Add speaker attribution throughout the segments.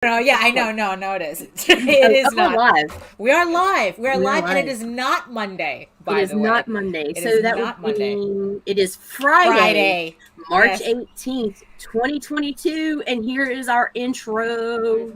Speaker 1: No, yeah, I know. No, it isn't. It is
Speaker 2: We're
Speaker 1: not.
Speaker 2: live.
Speaker 1: We are live. We are
Speaker 2: We are
Speaker 1: live, and it
Speaker 2: live.
Speaker 1: is not Monday,
Speaker 2: It
Speaker 1: by
Speaker 2: is
Speaker 1: the way.
Speaker 2: not Monday.
Speaker 1: It
Speaker 2: So
Speaker 1: is
Speaker 2: that would
Speaker 1: not Monday.
Speaker 2: mean it is Friday,
Speaker 1: Friday.
Speaker 2: March
Speaker 1: Yes.
Speaker 2: 18th, 2022. And here is our intro.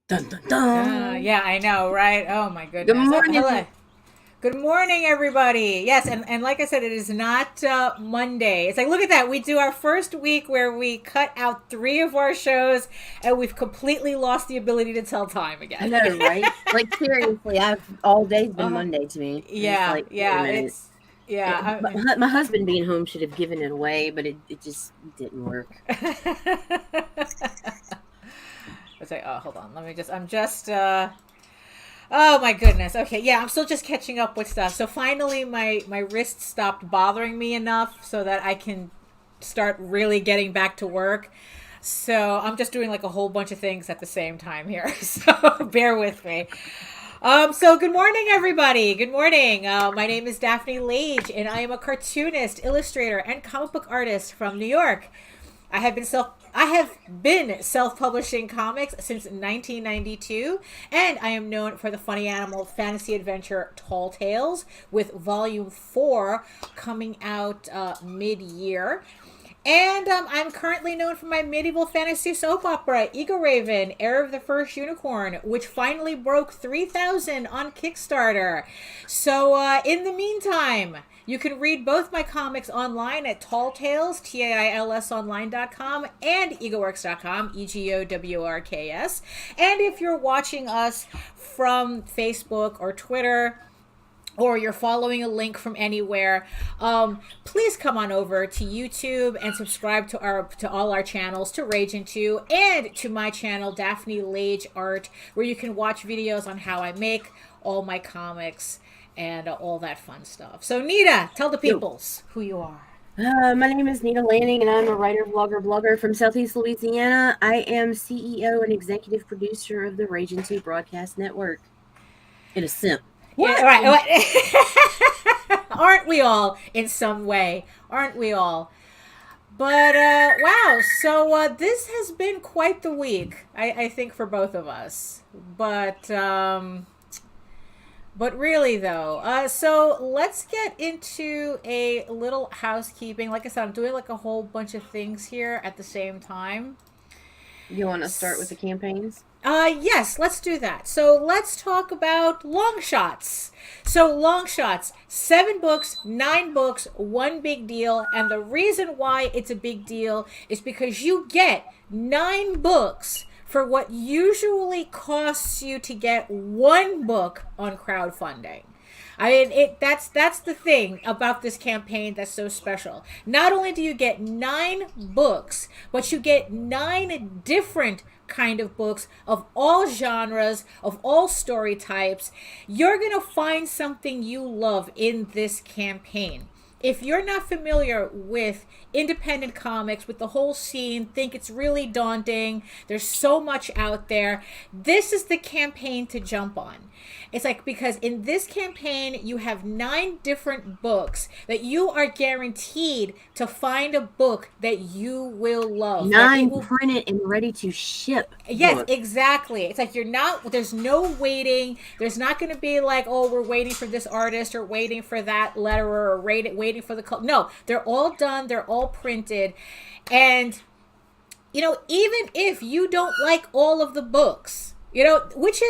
Speaker 2: Dun, dun, dun.
Speaker 1: Yeah, I know, right? Oh my goodness.
Speaker 2: Good morning.
Speaker 1: Hello. Good morning, everybody. Yes, and like I said, it is not Monday. It's like, look at that. We do our first week where we cut out 3 of our shows, and we've completely lost the ability to tell time again.
Speaker 2: I know, right? Like, seriously, all day's been Monday to me.
Speaker 1: Yeah,
Speaker 2: It's like,
Speaker 1: it's yeah.
Speaker 2: my husband being home should have given it away, but it just didn't work.
Speaker 1: Let's say, oh, hold on. I'm just, oh my goodness. Okay, yeah, I'm still just catching up with stuff. So finally my wrist stopped bothering me enough so that I can start really getting back to work. So I'm just doing like a whole bunch of things at the same time here. So bear with me. So good morning, everybody. Good morning. My name is Daphne Lage, and I am a cartoonist, illustrator, and comic book artist from New York. I have been self-publishing comics since 1992, and I am known for the funny animal fantasy adventure Tall Tales, with Volume 4 coming out mid-year. And I'm currently known for my medieval fantasy soap opera, Eagle Raven, Heir of the First Unicorn, which finally broke 3,000 on Kickstarter. So in the meantime, you can read both my comics online at Tall Tales, TAILSonline.com, and egoworks.com, EGOWRKS. And if you're watching us from Facebook or Twitter, or you're following a link from anywhere, please come on over to YouTube and subscribe to all our channels, to Ragin 2, and to my channel, Daphne Lage Art, where you can watch videos on how I make all my comics and all that fun stuff. So Nita, tell the peoples who you are.
Speaker 2: My name is Nita Lanning, and I'm a writer, vlogger, blogger from Southeast Louisiana. I am CEO and executive producer of the Ragin 2 Broadcast Network. In a simp.
Speaker 1: What? Yeah, right. Aren't we all in some way? Aren't we all? But wow, so this has been quite the week, I think, for both of us. But really though, so let's get into a little housekeeping. Like I said, I'm doing like a whole bunch of things here at the same time.
Speaker 2: You want to start with the campaigns?
Speaker 1: Yes, let's do that. So let's talk about long shots. So long shots, 7 books, 9 books, 1 big deal. And the reason why it's a big deal is because you get 9 books for what usually costs you to get 1 book on crowdfunding. I mean, that's the thing about this campaign that's so special. Not only do you get 9 books, but you get 9 different kind of books of all genres, of all story types. You're gonna find something you love in this campaign. if you're not familiar with independent comics, with the whole scene, think it's really daunting, there's so much out there, this is the campaign to jump on. It's like, because in this campaign, you have 9 different books that you are guaranteed to find a book that you will love.
Speaker 2: 9 printed and ready to ship.
Speaker 1: Yes,
Speaker 2: books.
Speaker 1: exactly. It's like there's no waiting. There's not going to be like, oh, we're waiting for this artist or waiting for that letterer or waiting for the... No, they're all done. They're all printed. And, even if you don't like all of the books... which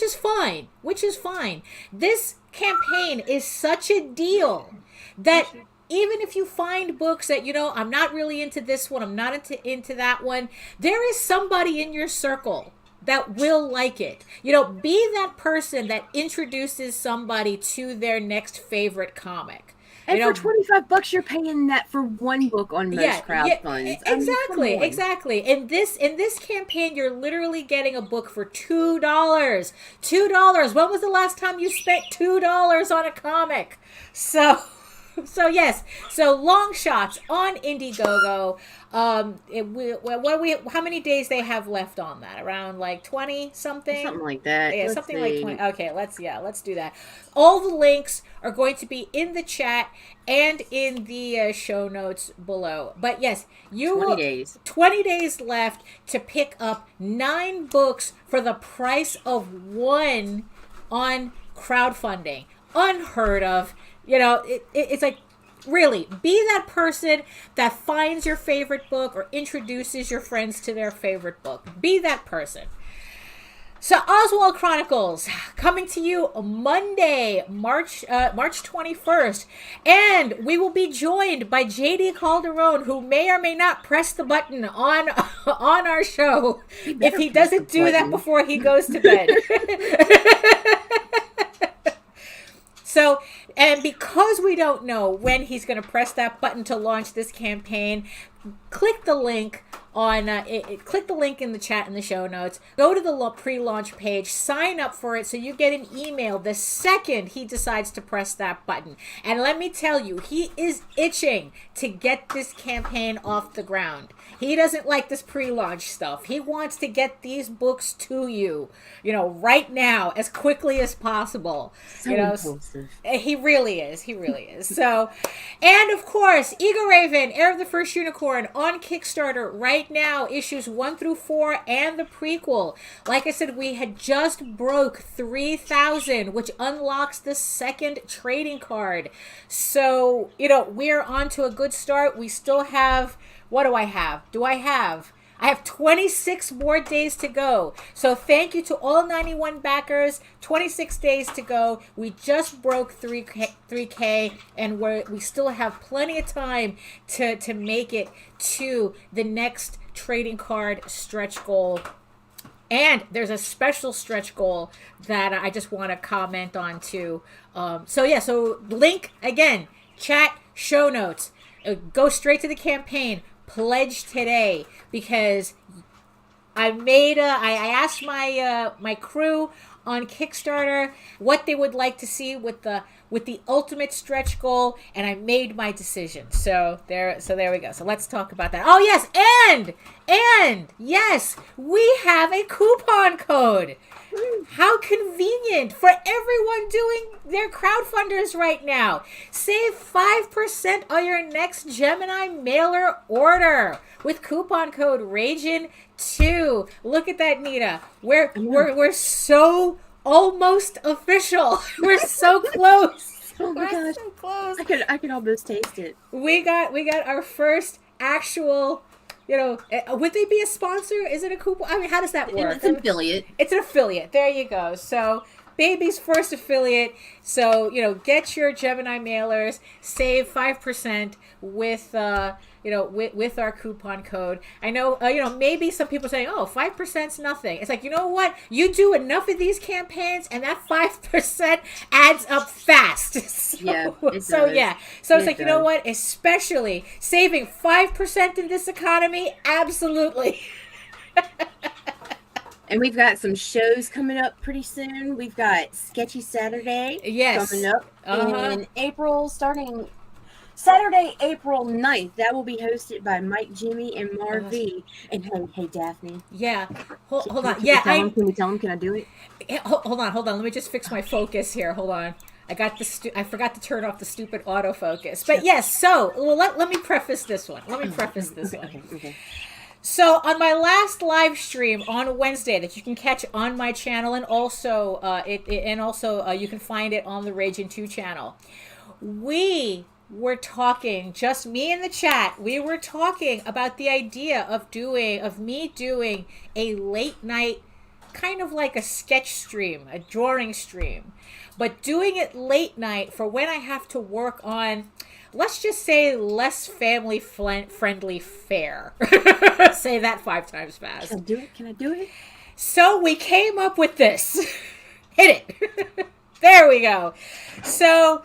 Speaker 1: is fine. This campaign is such a deal that even if you find books that, I'm not really into this one, I'm not into that one, there is somebody in your circle that will like it. Be that person that introduces somebody to their next favorite comic.
Speaker 2: And for $25, you're paying that for one book on most crowd funds.
Speaker 1: Exactly. In this campaign, you're literally getting a book for $2. $2. When was the last time you spent $2 on a comic? So yes. So long shots on Indiegogo. How many days they have left on that? Around like 20 something?
Speaker 2: Something like that.
Speaker 1: Yeah, something like 20. Okay, let's do that. All the links are going to be in the chat and in the show notes below. But yes, 20 days left to pick up 9 books for the price of 1 on crowdfunding. Unheard of. It's like, really, be that person that finds your favorite book or introduces your friends to their favorite book. Be that person. So, Oswald Chronicles, coming to you Monday, March 21st. And we will be joined by JD Calderon, who may or may not press the button on our show if he doesn't do that before he goes to bed. So, and because we don't know when he's going to press that button to launch this campaign, click the link click the link in the chat in the show notes. Go to the pre-launch page, sign up for it so you get an email the second he decides to press that button. And let me tell you, he is itching to get this campaign off the ground. He doesn't like this pre-launch stuff. He wants to get these books to you, right now, as quickly as possible.
Speaker 2: So impulsive.
Speaker 1: He really is. So, and of course, Eagle Raven, Heir of the First Unicorn, on Kickstarter right now, issues 1 through 4 and the prequel. Like I said, we had just broke 3,000, which unlocks the second trading card. So, we're on to a good start. We still have... What do I have? I have 26 more days to go. So thank you to all 91 backers. 26 days to go. We just broke 3K and we still have plenty of time to make it to the next trading card stretch goal. And there's a special stretch goal that I just want to comment on too. So link again, chat, show notes. Go straight to the campaign. Pledge today, because I asked my crew on Kickstarter what they would like to see with the ultimate stretch goal, and I made my decision. So there we go. So let's talk about that. Oh yes, and yes, we have a coupon code. How convenient for everyone doing their crowdfunders right now. Save 5% on your next Gemini mailer order with coupon code Ragin2. Look at that, Nita. We're so almost official. We're so close.
Speaker 2: Oh my gosh,
Speaker 1: so close.
Speaker 2: I could almost taste it.
Speaker 1: We got our first actual... would they be a sponsor? Is it a coupon? I mean, how does that work?
Speaker 2: It's an affiliate.
Speaker 1: It's an affiliate. There you go. So, baby's first affiliate. So, get your Gemini mailers, save 5% with with our coupon code. I know, maybe some people say, oh, 5%'s nothing. It's like, you know what? You do enough of these campaigns and that 5% adds up fast. So it's like, you know what? Especially saving 5% in this economy, absolutely.
Speaker 2: And we've got some shows coming up pretty soon. We've got Sketchy Saturday coming up in April, starting Saturday, April 9th. That will be hosted by Mike, Jimmy, and Marv. And hey, Daphne.
Speaker 1: Yeah. Hold on.
Speaker 2: Can
Speaker 1: Yeah,
Speaker 2: can we tell him? Can I do it?
Speaker 1: Hold on. Let me just fix my focus here. Hold on. I forgot to turn off the stupid autofocus. But yes, so let me preface this one.
Speaker 2: Okay.
Speaker 1: So on my last live stream on Wednesday that you can catch on my channel, and also you can find it on the Ragin 2 channel, we were talking, just me in the chat, we were talking about the idea of me doing a late night, kind of like a sketch stream, a drawing stream, but doing it late night for when I have to work on, let's just say, less family friendly fare. Say that 5 times fast.
Speaker 2: Can I do it?
Speaker 1: So we came up with this. Hit it. There we go. So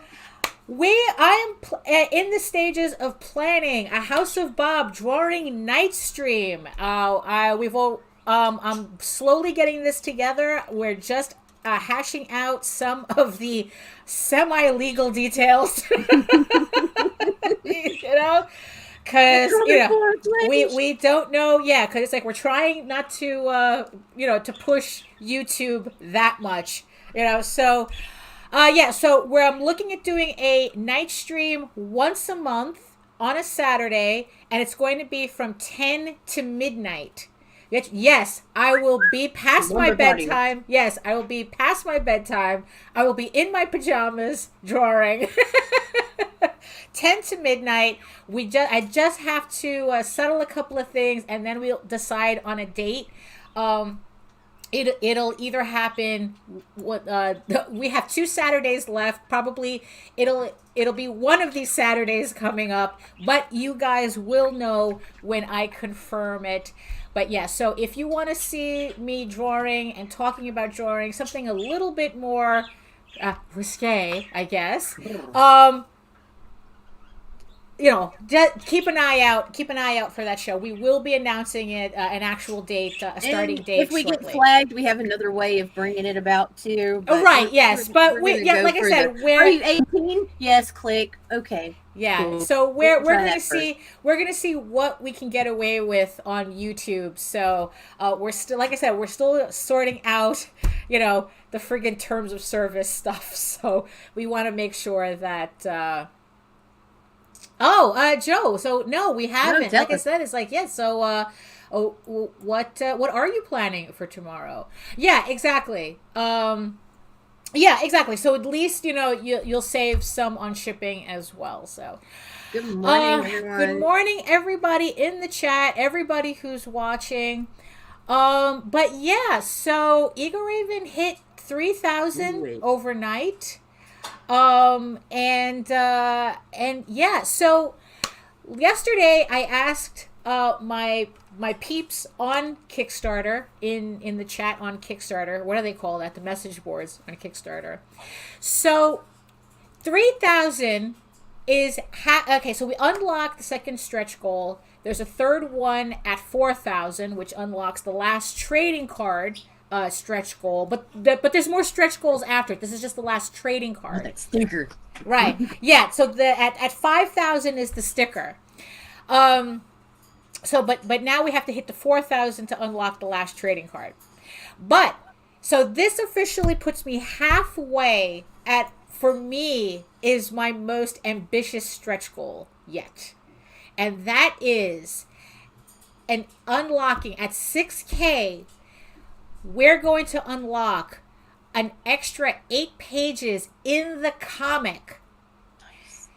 Speaker 1: I am in the stages of planning a House of Bob drawing night stream. I'm slowly getting this together. We're just hashing out some of the semi-legal details. Because we don't know, because it's like we're trying not to to push YouTube that much, so where I'm looking at doing a night stream once a month on a Saturday, and it's going to be from 10 to midnight. Yes, I will be past my bedtime. Yes, I will be past my bedtime. I will be in my pajamas drawing. 10 to midnight. I just have to settle a couple of things, and then we'll decide on a date. It'll either happen. We have 2 Saturdays left. Probably it'll be one of these Saturdays coming up, but you guys will know when I confirm it. But yeah, so if you want to see me drawing and talking about drawing, something a little bit more risque, I guess. Just keep an eye out for that show. We will be announcing it, an actual date, a starting date.
Speaker 2: If we
Speaker 1: shortly.
Speaker 2: get flagged, we have another way of bringing it about too.
Speaker 1: Oh right, yes, but like I said,
Speaker 2: are you 18? Yes, click. Okay.
Speaker 1: Yeah,
Speaker 2: cool.
Speaker 1: So we're gonna see what we can get away with on YouTube. So we're still, like I said, we're still sorting out, the friggin' terms of service stuff. So we want to make sure that. Joe. So no, we haven't.
Speaker 2: No,
Speaker 1: like I said, it's like So what are you planning for tomorrow? Yeah, exactly. Yeah, exactly. So at least you'll save some on shipping as well. So
Speaker 2: good morning, everyone.
Speaker 1: Good morning, everybody in the chat, everybody who's watching. But yeah, so Eagle Raven hit 3,000 overnight. And yeah, so yesterday I asked my peeps on Kickstarter in the chat on Kickstarter. What do they call that? The message boards on Kickstarter. So 3,000 is okay. So we unlocked the second stretch goal. There's a third one at 4,000, which unlocks the last trading card stretch goal. But there's more stretch goals after it. This is just the last trading card.
Speaker 2: Oh, that sticker.
Speaker 1: Right. Yeah. So at 5,000 is the sticker. So, but now we have to hit the 4,000 to unlock the last trading card. But, so this officially puts me halfway for me, is my most ambitious stretch goal yet. And that is an unlocking at 6K. We're going to unlock an extra 8 pages in the comic. Nice.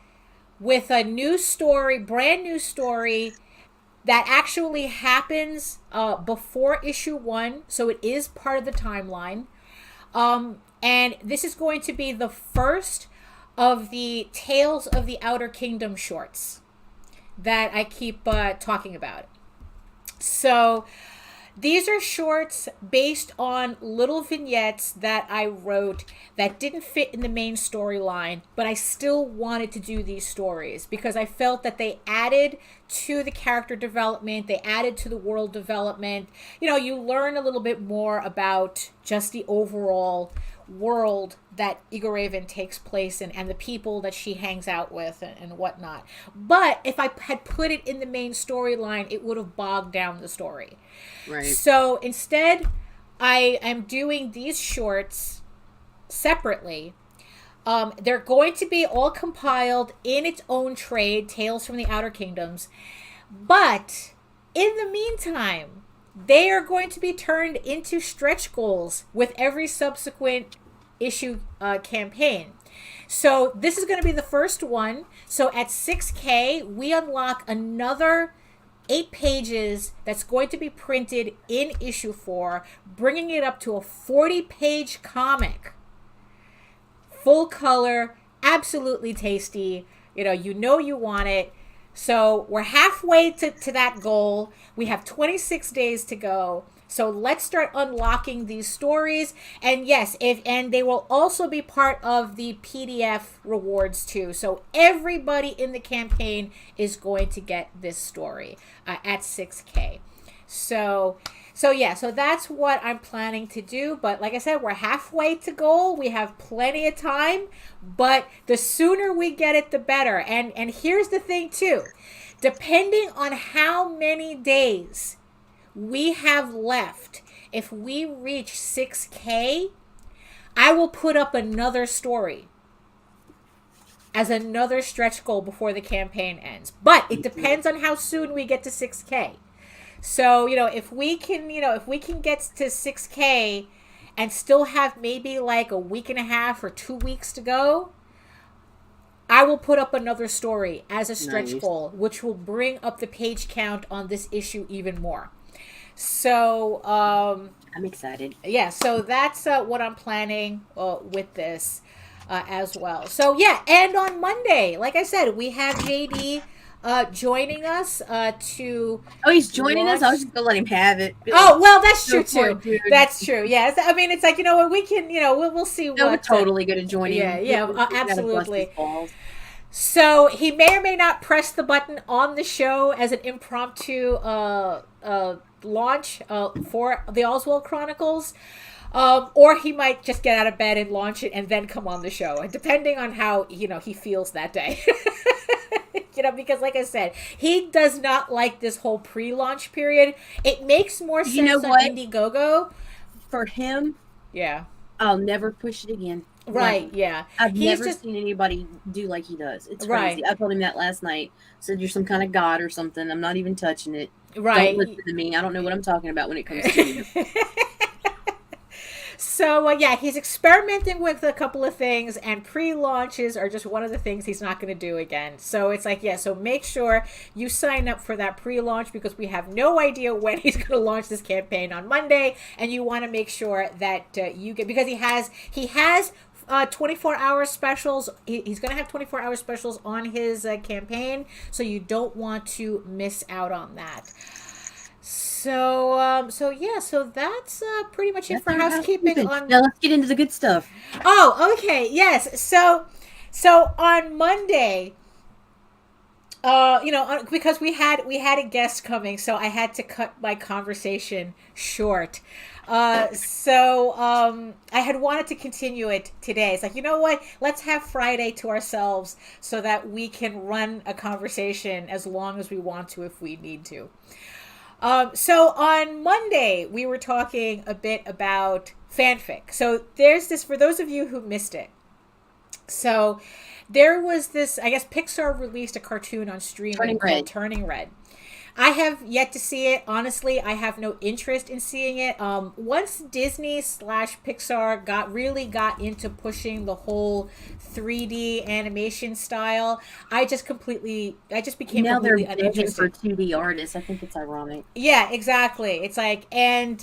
Speaker 1: With a new story, brand new story, that actually happens before issue 1, so it is part of the timeline. And this is going to be the first of the Tales of the Outer Kingdom shorts that I keep talking about. So these are shorts based on little vignettes that I wrote that didn't fit in the main storyline, but I still wanted to do these stories because I felt that they added to the character development, they added to the world development. You learn a little bit more about just the overall world that Eagle Raven takes place in and the people that she hangs out with and whatnot. But if I had put it in the main storyline, it would have bogged down the story.
Speaker 2: Right.
Speaker 1: So instead, I am doing these shorts separately. They're going to be all compiled in its own trade, Tales from the Outer Kingdoms. But in the meantime, they are going to be turned into stretch goals with every subsequent issue campaign. So this is going to be the first one. So at 6K, we unlock another 8 pages that's going to be printed in issue 4, bringing it up to a 40-page comic. Full color, absolutely tasty. You know you want it. So we're halfway to that goal. We have 26 days to go. So let's start unlocking these stories. And yes, and they will also be part of the PDF rewards too. So everybody in the campaign is going to get this story at 6K. So that's what I'm planning to do. But like I said, we're halfway to goal. We have plenty of time, but the sooner we get it, the better. And here's the thing too, depending on how many days we have left, if we reach 6K, I will put up another story as another stretch goal before the campaign ends. But it depends on how soon we get to 6K. So, if we can get to 6K and still have maybe like a week and a half or 2 weeks to go, I will put up another story as a stretch goal, which will bring up the page count on this issue even more. So,
Speaker 2: I'm excited.
Speaker 1: Yeah, so that's what I'm planning with this as well. So, yeah, and on Monday, like I said, we have JD joining us to...
Speaker 2: Oh, he's joining us? I was just going to let him have it.
Speaker 1: Oh, well, that's true, too. That's true, yes. I mean, it's like, we can, we'll see what...
Speaker 2: We're totally going to join him.
Speaker 1: Yeah, absolutely. So he may or may not press the button on the show as an impromptu launch for the Oswald Chronicles. Or he might just get out of bed and launch it and then come on the show, depending on how, he feels that day. Because like I said, he does not like this whole pre-launch period. It makes more sense on Indiegogo.
Speaker 2: For him,
Speaker 1: yeah,
Speaker 2: I'll never push it again.
Speaker 1: Right, yeah.
Speaker 2: I've never seen anybody do like he does. It's crazy. I told him that last night. Said you're some kind of god or something. I'm not even touching it.
Speaker 1: Right.
Speaker 2: Don't listen to me. I don't know what I'm talking about when it comes to you.
Speaker 1: So, he's experimenting with a couple of things, and pre-launches are just one of the things he's not going to do again. So it's like, so make sure you sign up for that pre-launch, because we have no idea when he's going to launch this campaign on Monday, and you want to make sure that you get, because he has 24-hour specials. He's going to have 24-hour specials on his campaign, so you don't want to miss out on that. So that's pretty much it for housekeeping.
Speaker 2: Now let's get into the good stuff.
Speaker 1: Oh, okay, yes. So on Monday, because we had a guest coming, so I had to cut my conversation short. I had wanted to continue it today. It's like, you know what? Let's have Friday to ourselves so that we can run a conversation as long as we want to if we need to. So on Monday, we were talking a bit about fanfic. So there's this, for those of you who missed it. So there was this, I guess Pixar released a cartoon on streaming called Turning Red. I have yet to see it. Honestly, I have no interest in seeing it. Once Disney/Pixar really got into pushing the whole 3D animation style, I just became completely uninterested.
Speaker 2: For 2D artists. I think it's ironic.
Speaker 1: Yeah, exactly. It's like, and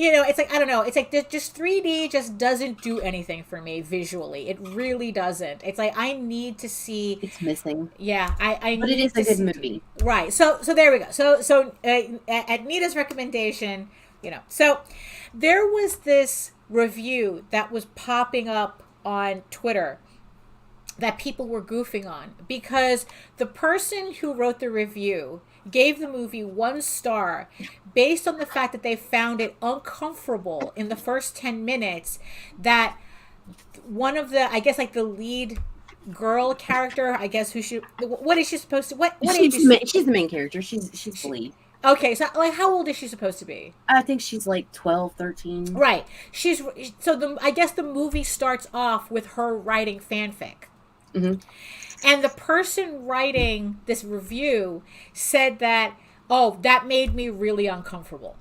Speaker 1: it's like, I don't know. It's like just 3D just doesn't do anything for me visually. It really doesn't. It's like I need to see.
Speaker 2: It's missing.
Speaker 1: Yeah,
Speaker 2: But it is a good movie.
Speaker 1: Right. So there we go. So at Nita's recommendation, so there was this review that was popping up on Twitter that people were goofing on, because the person who wrote the review gave the movie 1 star based on the fact that they found it uncomfortable in the first 10 minutes, that one of the, I guess, like the lead girl character, I guess, what is she supposed to, what age is she?
Speaker 2: She's the main character. She's the lead.
Speaker 1: Okay, so like how old is she supposed to be?
Speaker 2: I think she's like 12, 13.
Speaker 1: Right. I guess the movie starts off with her writing fanfic.
Speaker 2: Mm-hmm.
Speaker 1: And the person writing this review said that, oh, that made me really uncomfortable.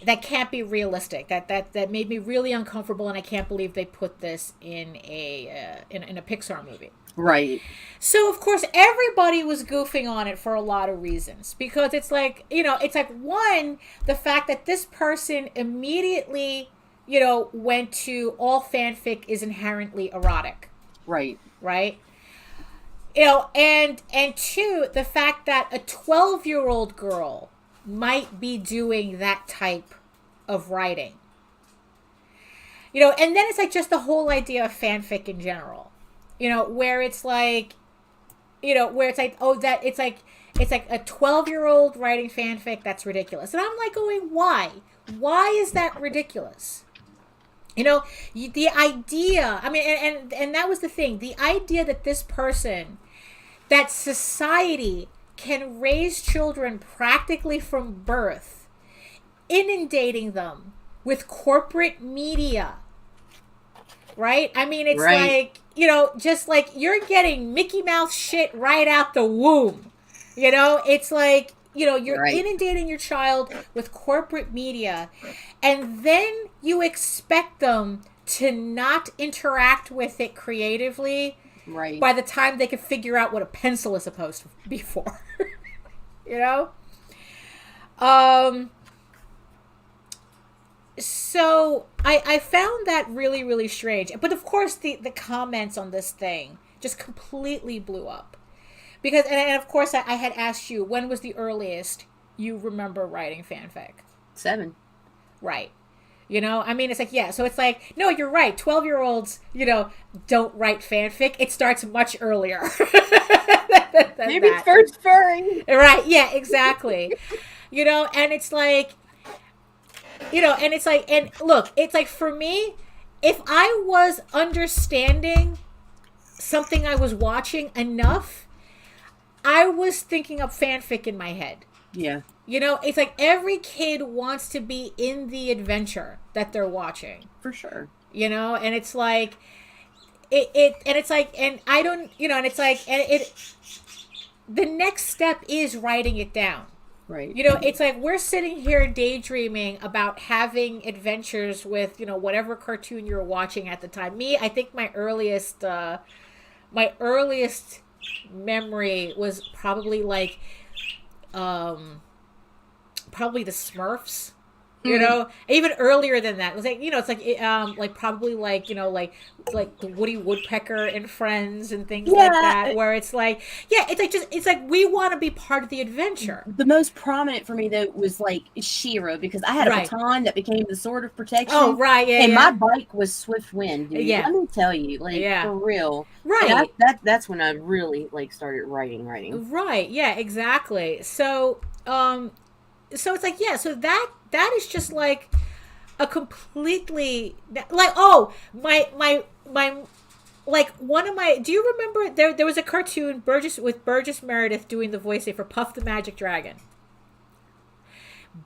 Speaker 1: That can't be realistic. That made me really uncomfortable, and I can't believe they put this in a Pixar movie.
Speaker 2: Right.
Speaker 1: So of course everybody was goofing on it for a lot of reasons, because it's like, it's like, one, the fact that this person immediately, went to all fanfic is inherently erotic.
Speaker 2: Right.
Speaker 1: Right. And two, the fact that a 12-year-old girl might be doing that type of writing. And then it's like just the whole idea of fanfic in general. Where it's like, where it's like, oh, that it's like a 12-year-old writing fanfic, that's ridiculous. And I'm like going, why? Why is that ridiculous? The idea, I mean, and that was the thing, the idea that that society can raise children practically from birth, inundating them with corporate media, right? I mean, it's like, just like you're getting Mickey Mouse shit right out the womb. It's like, you're inundating your child with corporate media, and then you expect them to not interact with it creatively by the time they can figure out what a pencil is supposed to be for. So I found that really, really strange. But of course, the comments on this thing just completely blew up. Because, and of course, I had asked you, when was the earliest you remember writing fanfic?
Speaker 2: 7.
Speaker 1: Right. I mean, it's like, yeah. So it's like, no, you're right. 12-year-olds, don't write fanfic. It starts much earlier. than
Speaker 2: Maybe
Speaker 1: that.
Speaker 2: first furry.
Speaker 1: Right. Yeah, exactly. And it's like, and it's like, and look, it's like, for me, if I was understanding something I was watching enough, I was thinking of fanfic in my head.
Speaker 2: Yeah.
Speaker 1: It's like every kid wants to be in the adventure that they're watching.
Speaker 2: For sure.
Speaker 1: And it's like, and it's like, and I don't, and it's like, and the next step is writing it down.
Speaker 2: Right.
Speaker 1: It's like we're sitting here daydreaming about having adventures with, whatever cartoon you're watching at the time. I think my earliest memory was probably like, probably the Smurfs. Even earlier than that. It was like, it's like probably like, like the Woody Woodpecker and Friends and things like that, where it's like, yeah, it's like we want to be part of the adventure.
Speaker 2: The most prominent for me though was like She-Ra, because I had a baton that became the sword of protection.
Speaker 1: Oh, right, yeah.
Speaker 2: And my bike was Swift Wind, dude.
Speaker 1: Yeah.
Speaker 2: Let me tell you, like, for real.
Speaker 1: Right.
Speaker 2: That's when I really like started writing.
Speaker 1: Right, yeah, exactly. So it's like, yeah, so that is just like a completely, like, oh, my like one of my, do you remember there was a cartoon with Burgess Meredith doing the voice for Puff the Magic Dragon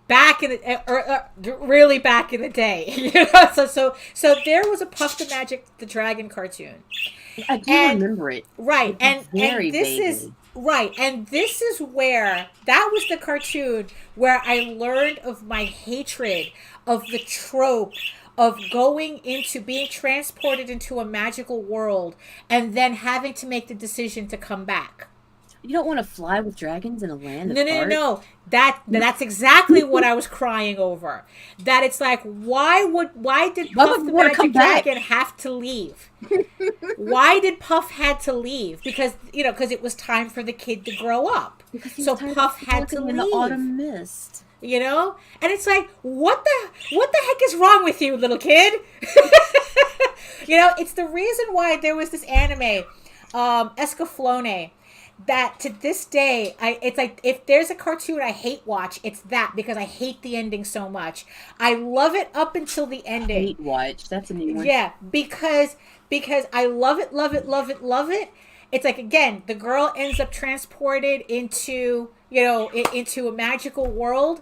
Speaker 1: back in the really back in the day. So there was a Puff the Dragon cartoon.
Speaker 2: I do remember it.
Speaker 1: Right. And this
Speaker 2: vaguely.
Speaker 1: is right. And this is where that was the cartoon where I learned of my hatred of the trope of going into being transported into a magical world and then having to make the decision to come back.
Speaker 2: You don't want to fly with dragons in a land of art?
Speaker 1: No. That's exactly what I was crying over. That it's like, why did Puff the Magic Dragon have to leave? Why did Puff had to leave? Because it was time for the kid to grow up. So Puff had to leave.
Speaker 2: In the autumn mist.
Speaker 1: And it's like, what the heck is wrong with you, little kid? It's the reason why there was this anime, Escaflowne. that to this day, it's like if there's a cartoon I hate watch, it's that, because I hate the ending so much. I love it up until the ending.
Speaker 2: Hate watch. That's a new one.
Speaker 1: Yeah, because I love it, love it, love it, love it. It's like, again, the girl ends up transported into, into a magical world.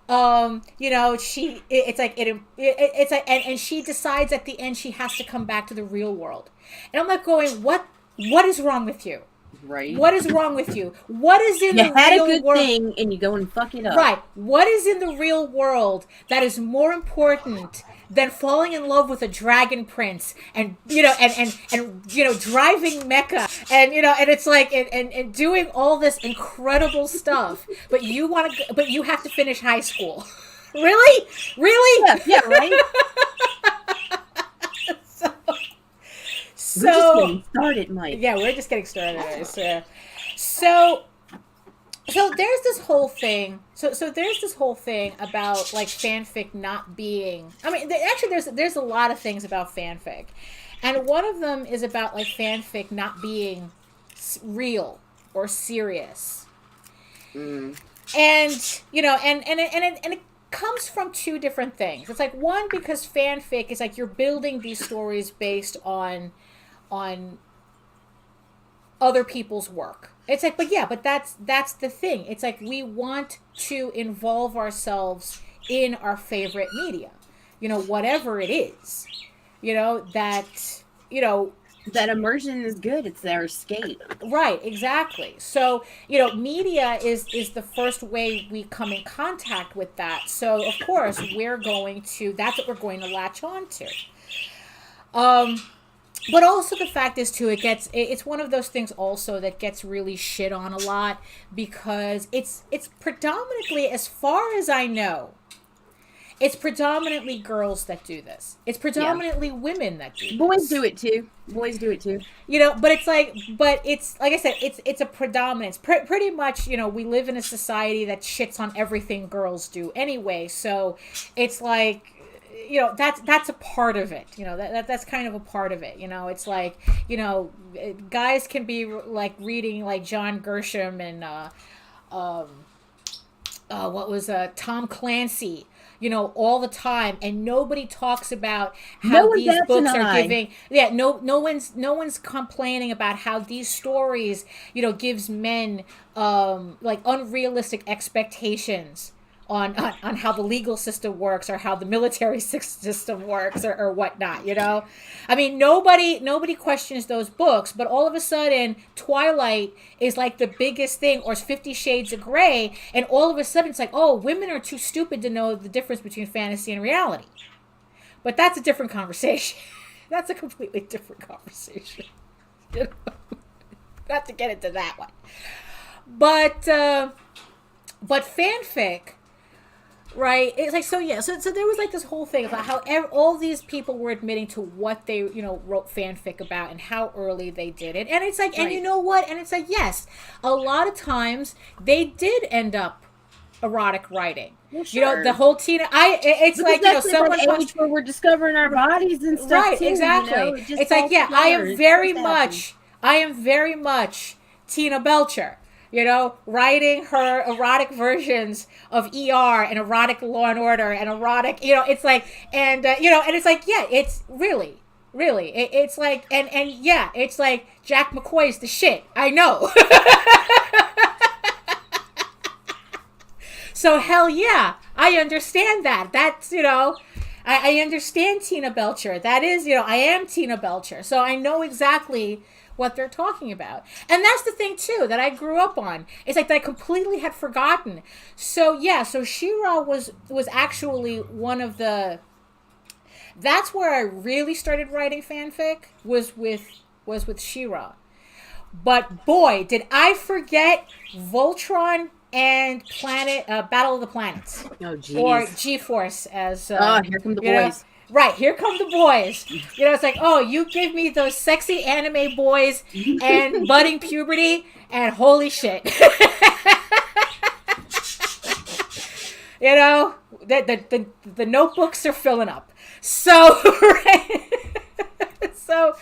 Speaker 1: It's like, and she decides at the end she has to come back to the real world. And I'm like going, what is wrong with you?
Speaker 2: Right.
Speaker 1: What is wrong with you? What is in the real world? You had a good
Speaker 2: thing and you go and fuck it up.
Speaker 1: Right. What is in the real world that is more important than falling in love with a dragon prince and driving mecha and it's like and doing all this incredible stuff, but you have to finish high school. Really?
Speaker 2: Yeah, right. We're just getting started, Mike.
Speaker 1: Yeah, we're just getting started. So there's this whole thing. So there's this whole thing about like fanfic not being. I mean, actually, there's a lot of things about fanfic, and one of them is about like fanfic not being real or serious. And and it comes from two different things. It's like, one, because fanfic is like you're building these stories based on other people's work. It's like, but that's the thing. It's like we want to involve ourselves in our favorite media, whatever it is,
Speaker 2: that immersion is good. It's their escape.
Speaker 1: Right, exactly. So, media is the first way we come in contact with that. So, of course, that's what we're going to latch on to. But also the fact is, too, it's one of those things also that gets really shit on a lot, because it's predominantly, as far as I know, it's predominantly girls that do this. It's predominantly women that do this.
Speaker 2: Boys do it too.
Speaker 1: But it's like I said, it's a predominance. Pretty much, we live in a society that shits on everything girls do anyway. So it's like, that's a part of it. That's kind of a part of it. It's like, guys can be like reading like John Grisham and Tom Clancy, all the time, and nobody talks about how these books are giving. Yeah, no one's complaining about how these stories, gives men like unrealistic expectations on how the legal system works, or how the military system works, or whatnot. I mean, nobody questions those books, but all of a sudden Twilight is like the biggest thing, or 50 Shades of Grey, and all of a sudden it's like, oh, women are too stupid to know the difference between fantasy and reality. But that's a different conversation. That's a completely different conversation. Not to get into that one. But fanfic, right? It's like, so there was like this whole thing about how all these people were admitting to what they, wrote fanfic about and how early they did it. And it's like, right. And you know what? And it's like, yes, a lot of times they did end up erotic writing.
Speaker 2: Well, sure.
Speaker 1: The whole it's like, someone
Speaker 2: age where we're discovering our bodies and stuff.
Speaker 1: Right, too, exactly. It's like, yeah, I am very much Tina Belcher. Writing her erotic versions of ER and erotic Law and Order and erotic, it's like, and it's like, yeah, it's really, it's like, and yeah, it's like Jack McCoy's the shit. I know. So hell yeah, I understand that. That's, I understand Tina Belcher. That is, I am Tina Belcher. So I know exactly what they're talking about. And that's the thing too that I grew up on. It's like that I completely had forgotten. So yeah, so She-Ra was actually one of the, that's where I really started writing fanfic, was with She-Ra. But boy, did I forget Voltron and Battle of the Planets.
Speaker 2: Oh geez.
Speaker 1: Or G-Force, as
Speaker 2: here come the boys.
Speaker 1: Right, here come the boys. It's like, oh, you give me those sexy anime boys and budding puberty, and holy shit. The notebooks are filling up. So, right. So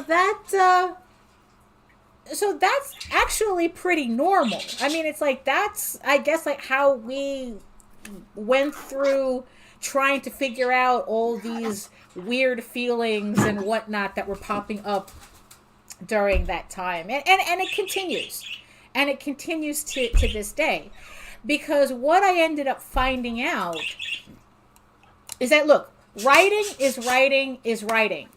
Speaker 1: that, that's actually pretty normal. I mean, it's like that's, I guess, like how we went through trying to figure out all these weird feelings and whatnot that were popping up during that time, and it continues, and it continues to this day, because what I ended up finding out is that, look, writing is writing is writing.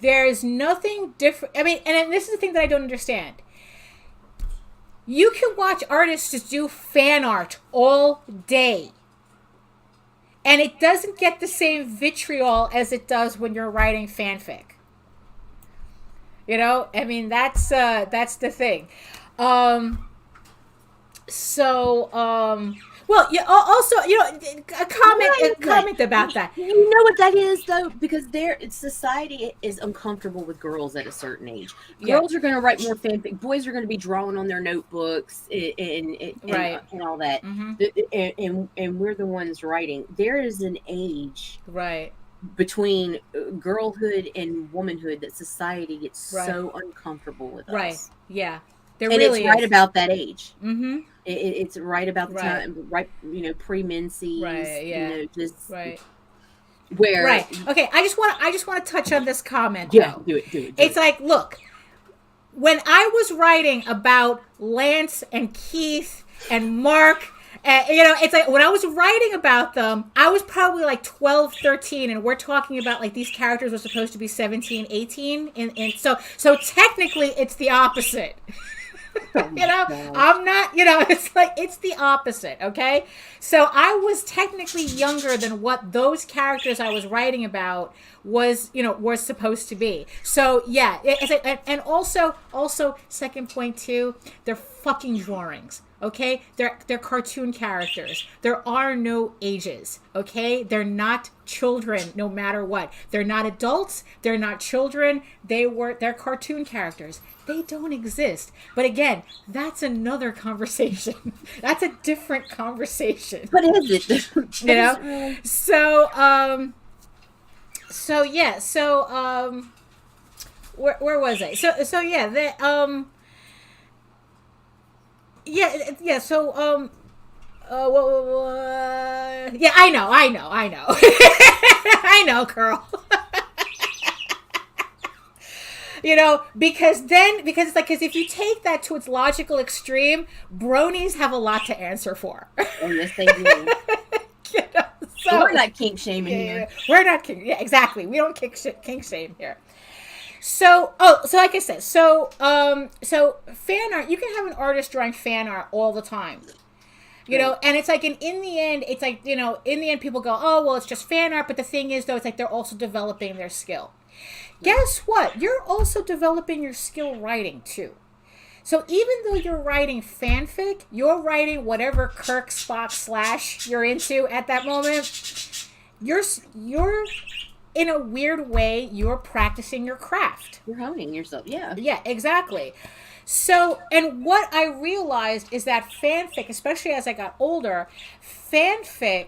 Speaker 1: There is nothing different. I mean, and this is the thing that I don't understand. You can watch artists just do fan art all day, and it doesn't get the same vitriol as it does when you're writing fanfic. You know, I mean, that's the thing. Well, yeah. Also, you know, a comment about that.
Speaker 2: You know what that is, though, because society is uncomfortable with girls at a certain age. Girls are going to write more fanfic. Boys are going to be drawing on their notebooks and all that. Mm-hmm. And we're the ones writing. There is an age,
Speaker 1: right, between
Speaker 2: girlhood and womanhood that society gets so uncomfortable with us. Right.
Speaker 1: Yeah.
Speaker 2: There and really it's right about that age.
Speaker 1: Mm-hmm.
Speaker 2: It's right about the time, right? You know, pre-menses.
Speaker 1: Right. Yeah.
Speaker 2: You know, just
Speaker 1: right.
Speaker 2: Where?
Speaker 1: Right. Okay. I just want to touch on this comment.
Speaker 2: Yeah.
Speaker 1: Though.
Speaker 2: Do it.
Speaker 1: It's like, look, when I was writing about Lance and Keith and Mark. You know, it's like when I was writing about them, I was probably like 12, 13, and we're talking about like these characters were supposed to be 17, 18. And so technically it's the opposite. You know, I'm not, you know, it's like it's the opposite. Okay. So I was technically younger than what those characters I was writing about was supposed to be. So yeah. And also second point too, they're fucking drawings. Okay, they're cartoon characters. There are no ages. Okay, they're not children, no matter what. They're not adults. They're not children. They're cartoon characters. They don't exist. But again, that's another conversation. That's a different conversation.
Speaker 2: What is it?
Speaker 1: You know. So yeah. So where was I? So yeah. Yeah. So, yeah, I know. I know, Carl. You know, because if you take that to its logical extreme, bronies have a lot to answer for.
Speaker 2: Oh, yes, they do.
Speaker 1: You know, so
Speaker 2: we're not kink shaming here.
Speaker 1: We're not kink. Yeah, exactly. We don't kink shame here. So like I said, so fan art, you can have an artist drawing fan art all the time. You know, and it's like, in the end, it's like, you know, in the end people go, oh, well, it's just fan art. But the thing is, though, it's like they're also developing their skill. Guess what? You're also developing your skill writing, too. So even though you're writing fanfic, you're writing whatever Kirk, Spock, / you're into at that moment. You're in a weird way, you're practicing your craft.
Speaker 2: You're honing yourself, yeah.
Speaker 1: Yeah, exactly. So, and what I realized is that fanfic, especially as I got older, fanfic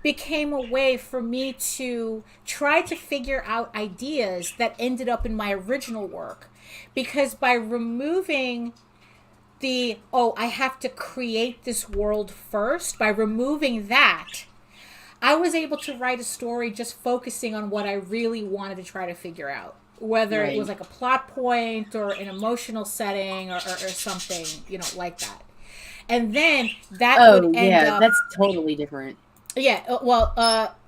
Speaker 1: became a way for me to try to figure out ideas that ended up in my original work. Because by removing I have to create this world first, by removing that, I was able to write a story just focusing on what I really wanted to try to figure out. Whether it was like a plot point or an emotional setting or something, you know, like that. And then that would end up...
Speaker 2: that's totally different.
Speaker 1: Yeah, well,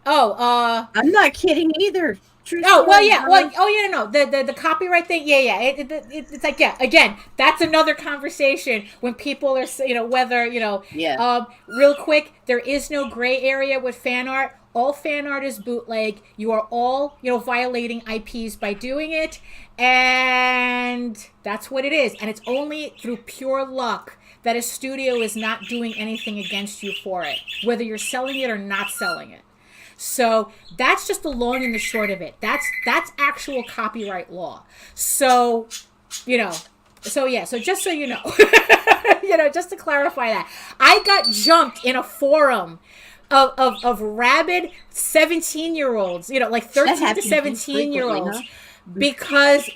Speaker 2: I'm not kidding either. True
Speaker 1: oh,
Speaker 2: story,
Speaker 1: well, yeah, no. The copyright thing, yeah. It's like, yeah, again, that's another conversation when people are, you know, whether, you know...
Speaker 2: Yeah.
Speaker 1: Real quick, there is no gray area with fan art. All fan art is bootleg. You are all, you know, violating IPs by doing it. And that's what it is. And it's only through pure luck that a studio is not doing anything against you for it, whether you're selling it or not selling it. So that's just the long and the short of it. That's actual copyright law. So, you know, so just so you know, you know, just to clarify that, I got jumped in a forum of rabid 17-year-olds, you know, like 13 to 17-year-olds, because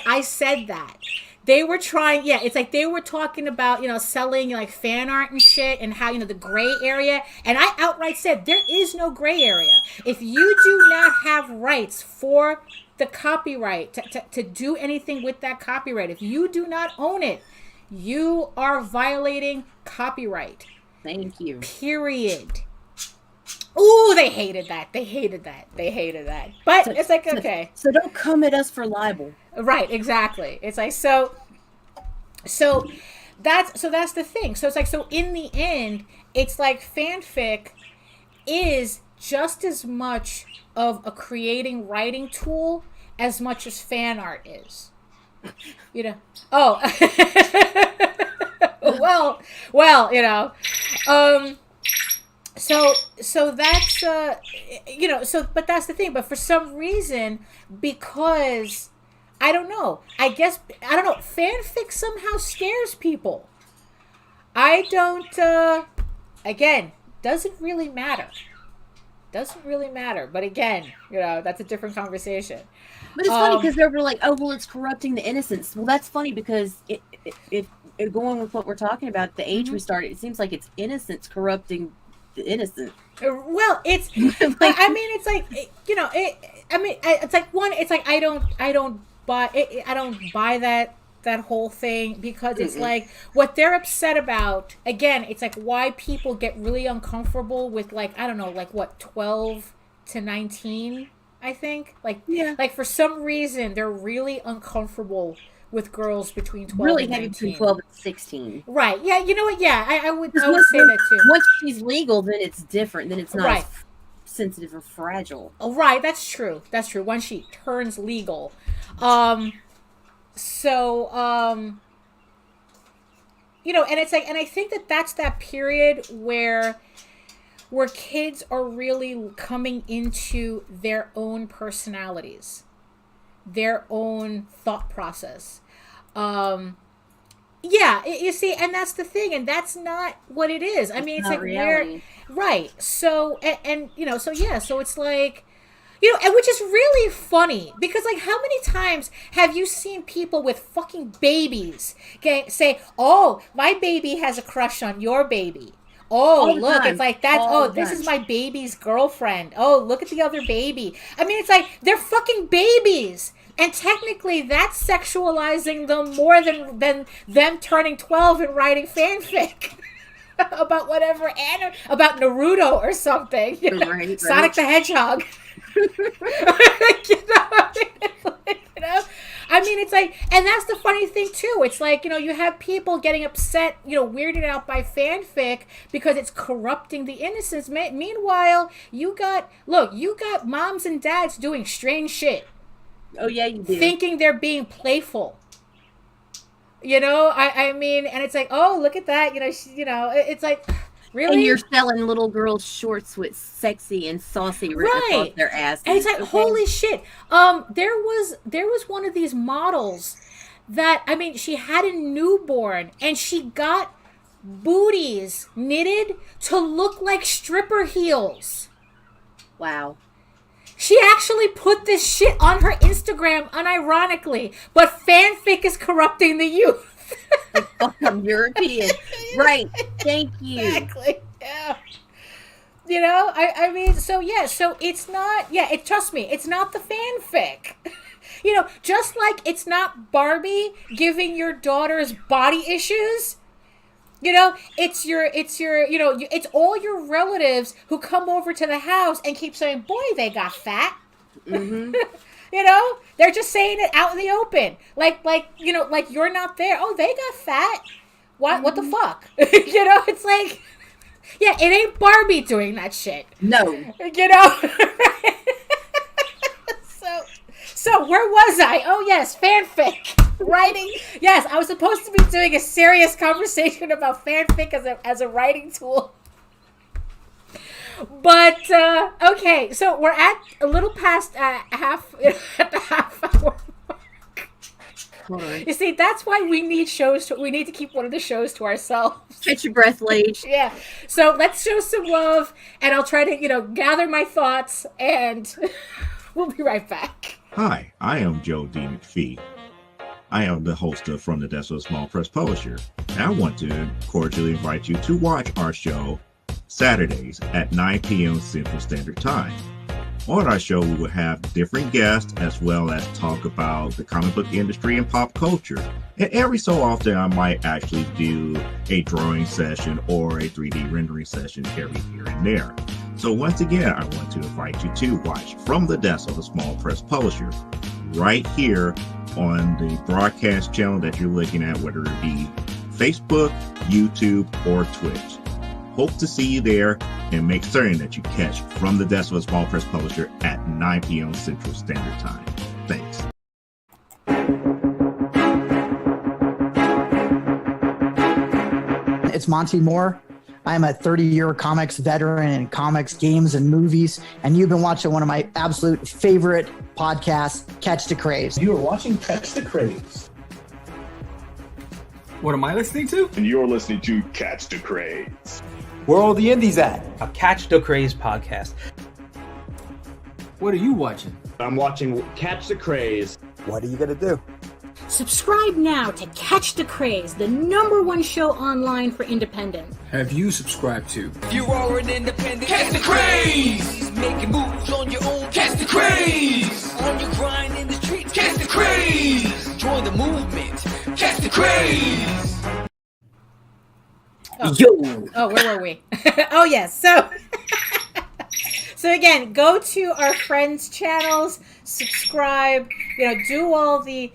Speaker 1: I said that. they were trying, it's like they were talking about, selling like fan art and shit and how, the gray area. And I outright said, there is no gray area. If you do not have rights for the copyright to do anything with that copyright, if you do not own it, you are violating copyright.
Speaker 2: Thank you.
Speaker 1: Period. Ooh, they hated that. But it's like, okay.
Speaker 2: So don't come at us for libel.
Speaker 1: Right, exactly. It's like, so that's the thing. So it's like, so in the end, it's like fanfic is just as much of a creating writing tool as much as fan art is. Oh. well, So that's but that's the thing. But for some reason, because I don't know, fanfic somehow scares people. I don't. Again, doesn't really matter. But again, that's a different conversation.
Speaker 2: But it's funny because they were like, "Oh, well, it's corrupting the innocence." Well, that's funny because it going with what we're talking about, the age we started, it seems like it's innocence corrupting the innocent.
Speaker 1: Well, it's I mean, it's like it's like one. It's like I don't buy that whole thing because it's like what they're upset about. Again, it's like why people get really uncomfortable with like I don't know, like what 12 to 19. I think like for some reason they're really uncomfortable with girls between 12 and 19.
Speaker 2: Between 12 and 16.
Speaker 1: Right. Yeah, you know what? Yeah, I would say that too.
Speaker 2: Once she's legal, then it's different. Then it's not as sensitive or fragile.
Speaker 1: Oh, right. That's true. Once she turns legal. And it's like, and I think that's that period where kids are really coming into their own personalities, their own thought process. You see, and that's the thing, and that's not what it is. I mean, it's like reality. Right. So, so it's like, and which is really funny because like how many times have you seen people with fucking babies say, "Oh, my baby has a crush on your baby." Oh, look, time. It's like that's this is my baby's girlfriend. Oh, look at the other baby. I mean, it's like they're fucking babies. And technically that's sexualizing them more than them turning 12 and writing fanfic about whatever about Naruto or something. Right. Sonic the Hedgehog. I mean, it's like, and that's the funny thing too. It's like, you have people getting upset, weirded out by fanfic because it's corrupting the innocence. Meanwhile, you got moms and dads doing strange shit.
Speaker 2: Oh yeah, you do.
Speaker 1: Thinking they're being playful. I mean, and it's like, oh, look at that. It's like, really?
Speaker 2: And you're selling little girls shorts with sexy and saucy written across their asses.
Speaker 1: And it's like, holy shit. There was one of these models that, I mean, she had a newborn and she got booties knitted to look like stripper heels.
Speaker 2: Wow.
Speaker 1: She actually put this shit on her Instagram unironically, but fanfic is corrupting the youth.
Speaker 2: I'm European. Right. Thank you.
Speaker 1: Exactly. Yeah. I mean, so it's not, trust me, it's not the fanfic. Just like it's not Barbie giving your daughters body issues. It's all your relatives who come over to the house and keep saying, boy, they got fat. Mm-hmm. They're just saying it out in the open. Like you're not there. Oh, they got fat. What? Mm-hmm. What the fuck? It's like, it ain't Barbie doing that shit.
Speaker 2: No.
Speaker 1: So where was I? Oh, yes, fanfic. Writing. Yes, I was supposed to be doing a serious conversation about fanfic as a writing tool. But, okay, so we're at a little past the half hour mark. You see, that's why we need shows. We need to keep one of the shows to ourselves.
Speaker 2: Catch your breath, Lage.
Speaker 1: Yeah. So let's show some love, and I'll try to, gather my thoughts, and we'll be right back.
Speaker 3: Hi, I am Joe D. McPhee. I am the host of From the Desk of a Small Press Publisher, and I want to cordially invite you to watch our show Saturdays at 9 p.m. Central Standard Time. On our show, we will have different guests as well as talk about the comic book industry and pop culture. And every so often, I might actually do a drawing session or a 3D rendering session every here and there. So once again, I want to invite you to watch From the Desk of a Small Press Publisher right here on the broadcast channel that you're looking at, whether it be Facebook, YouTube, or Twitch. Hope to see you there, and make certain that you catch From the Desk of a Small Press Publisher at 9 p.m. Central Standard Time. Thanks.
Speaker 4: It's Monty Moore. I'm a 30-year comics veteran in comics, games, and movies, and you've been watching one of my absolute favorite podcasts, Catch the Craze.
Speaker 5: You are watching Catch the Craze.
Speaker 6: What am I listening to?
Speaker 7: And you're listening to Catch the Craze.
Speaker 5: Where are all the indies at?
Speaker 6: A Catch the Craze podcast. What are you watching?
Speaker 7: I'm watching Catch the Craze.
Speaker 5: What are you going to do?
Speaker 8: Subscribe now to Catch the Craze, the #1 show online for independent.
Speaker 6: Have you subscribed to?
Speaker 9: You are an independent. Catch the Craze! Making moves on your own. Catch the Craze! On your grind in the streets. Catch the Craze! Join the movement. Catch the Craze!
Speaker 1: Oh, where were we? Oh, yes. So again, go to our friends' channels, subscribe, do all the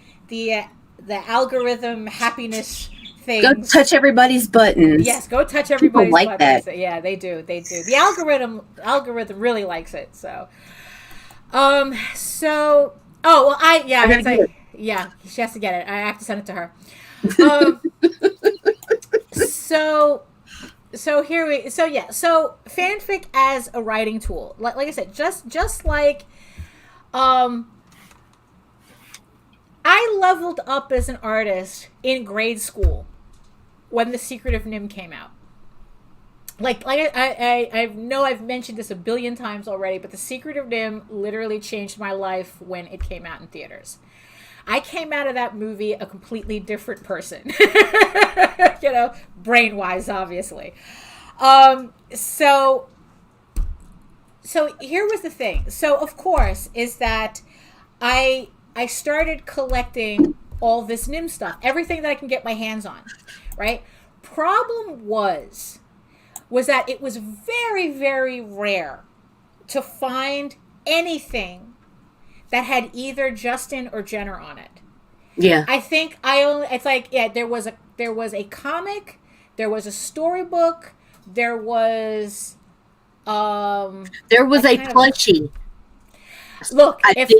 Speaker 1: algorithm happiness things.
Speaker 2: Go touch everybody's buttons.
Speaker 1: Yes, go touch everybody's
Speaker 2: like
Speaker 1: buttons.
Speaker 2: that.
Speaker 1: Yeah, they do. The algorithm really likes it. So, she has to get it. I have to send it to her. So fanfic as a writing tool, like I said, just like I leveled up as an artist in grade school when The Secret of Nim came out. I know I've mentioned this a billion times already, but The Secret of Nim literally changed my life when it came out in theaters. I came out of that movie a completely different person, brain-wise, obviously. So here was the thing. So of course is that I started collecting all this Nim stuff, everything that I can get my hands on, right? Problem was that it was very, very rare to find anything that had either Justin or Jenner on it.
Speaker 2: Yeah.
Speaker 1: I think there was a comic, there was a storybook, there was a
Speaker 2: plushie.
Speaker 1: Look,
Speaker 2: I
Speaker 1: have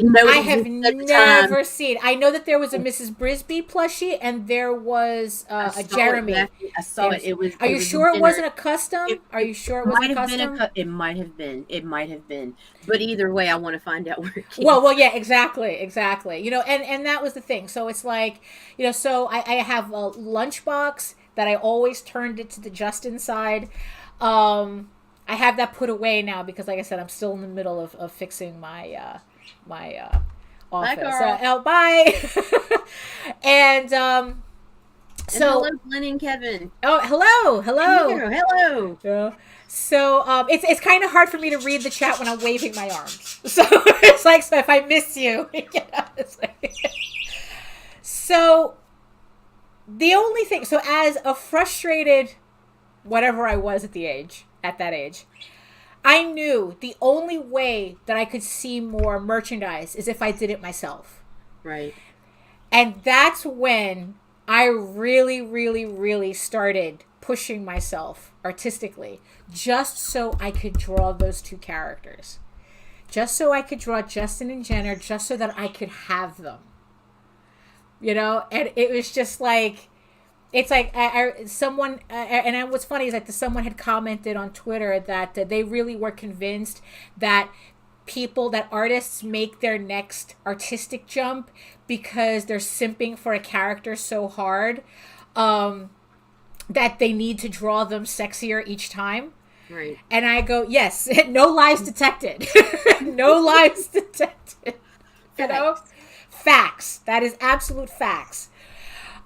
Speaker 1: never seen. I know that there was a Mrs. Brisby plushie, and there was a Jeremy.
Speaker 2: I saw it.
Speaker 1: Are you sure it wasn't a custom? Are you sure it wasn't a custom?
Speaker 2: It might have been. It might have been. But either way, I want to find out where it came.
Speaker 1: Well, yeah, exactly. And that was the thing. So it's like, so I have a lunchbox that I always turned it to the Justin side. I have that put away now because, like I said, I'm still in the middle of fixing my office. Bye. And so
Speaker 2: hello, Lanning, Kevin.
Speaker 1: Oh, hello.
Speaker 2: Yeah.
Speaker 1: So it's kind of hard for me to read the chat when I'm waving my arms. So it's like, so if I miss you, So the only thing, so as a frustrated whatever I was at that age, I knew the only way that I could see more merchandise is if I did it myself.
Speaker 2: Right.
Speaker 1: And that's when I really, really, really started pushing myself artistically, just so I could draw those two characters. Just so I could draw Justin and Jenner, just so that I could have them. And it was just like, it's like someone, and what's funny is that someone had commented on Twitter that they really were convinced that artists make their next artistic jump because they're simping for a character so hard that they need to draw them sexier each time.
Speaker 2: Right.
Speaker 1: And I go, yes, no lies detected. No lies detected. Facts. That is absolute facts.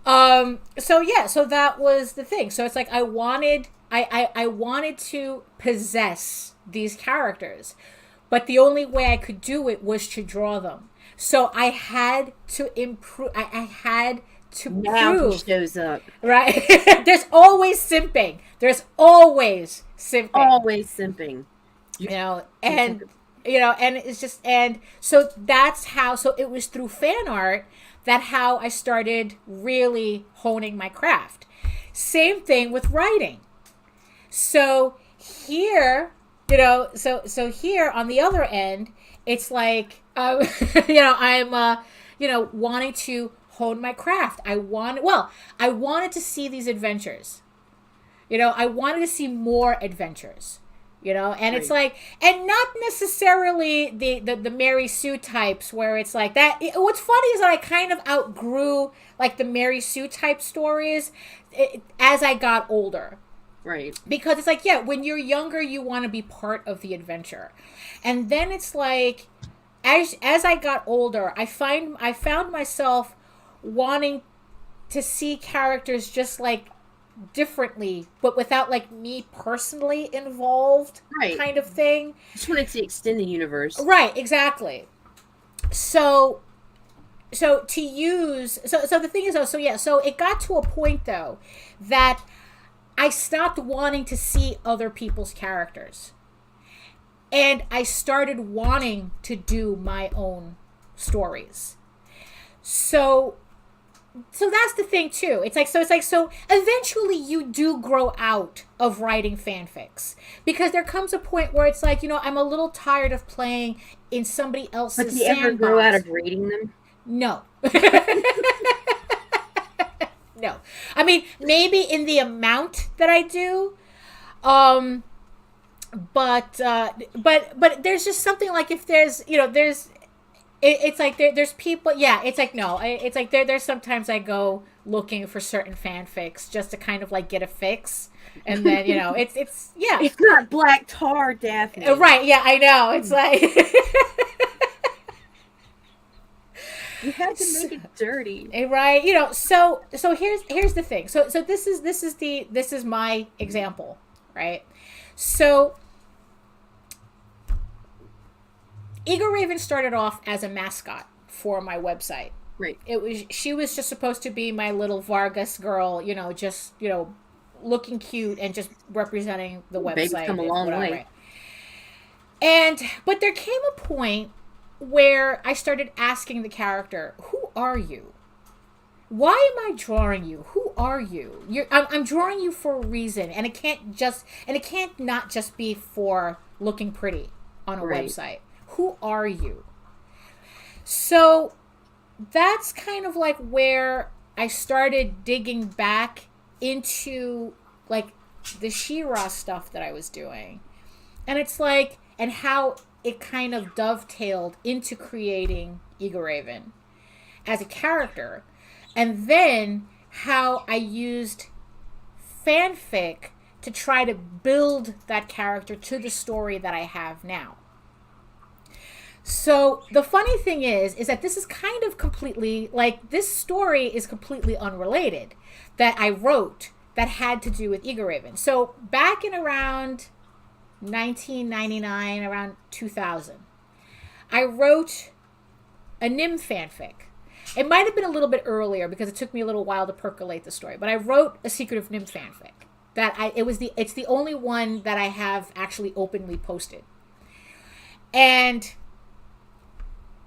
Speaker 1: So that was the thing. So it's like I wanted to possess these characters, but the only way I could do it was to draw them. So I had to improve. I had to
Speaker 2: now
Speaker 1: prove.
Speaker 2: He shows up.
Speaker 1: Right. There's always simping. There's always simping.
Speaker 2: Always simping.
Speaker 1: And it's just, and so that's how, so it was through fan art that how I started really honing my craft. Same thing with writing. So here, so here on the other end, it's like, I'm, wanting to hone my craft. I wanted to see these adventures. I wanted to see more adventures. And it's like, and not necessarily the Mary Sue types where it's like that. What's funny is that I kind of outgrew like the Mary Sue type stories as I got older.
Speaker 2: Right.
Speaker 1: Because it's like, yeah, when you're younger, you want to be part of the adventure. And then it's like, as I got older, I found myself wanting to see characters just like differently, but without like me personally involved, kind of thing.
Speaker 2: Just wanted to extend the universe.
Speaker 1: Right, exactly. So the thing is, so it got to a point though that I stopped wanting to see other people's characters. And I started wanting to do my own stories. So that's the thing too. It's like so eventually you do grow out of writing fanfics, because there comes a point where it's like, I'm a little tired of playing in somebody else's sandbox.
Speaker 2: But do you ever grow out of reading them?
Speaker 1: No. No. I mean, maybe in the amount that I do, but there's just something like, if there's, it's like there's people, it's like, no, it's like there's sometimes I go looking for certain fanfics just to kind of like get a fix, and then it's
Speaker 2: not black tar, Daphne.
Speaker 1: Right? Yeah, I know. It's like
Speaker 2: you had to make it dirty,
Speaker 1: right? So here's the thing. So this is my example, right? So Eagle Raven started off as a mascot for my website.
Speaker 2: Right.
Speaker 1: She was just supposed to be my little Vargas girl, just looking cute and just representing the website.
Speaker 2: Baby's come a long way.
Speaker 1: But there came a point where I started asking the character, "Who are you? Why am I drawing you? Who are you? I'm drawing you for a reason, and it can't not just be for looking pretty on a website. Who are you?" So that's kind of like where I started digging back into like the She-Ra stuff that I was doing. And it's like, and how it kind of dovetailed into creating Eagle Raven as a character. And then how I used fanfic to try to build that character to the story that I have now. So the funny thing is that this is kind of completely, like, this story is completely unrelated that I wrote that had to do with Eagle Raven. So back in around 1999, around 2000, I wrote a Nim fanfic. It might have been a little bit earlier because it took me a little while to percolate the story, but I wrote a Secret of Nim fanfic. It's the only one that I have actually openly posted. And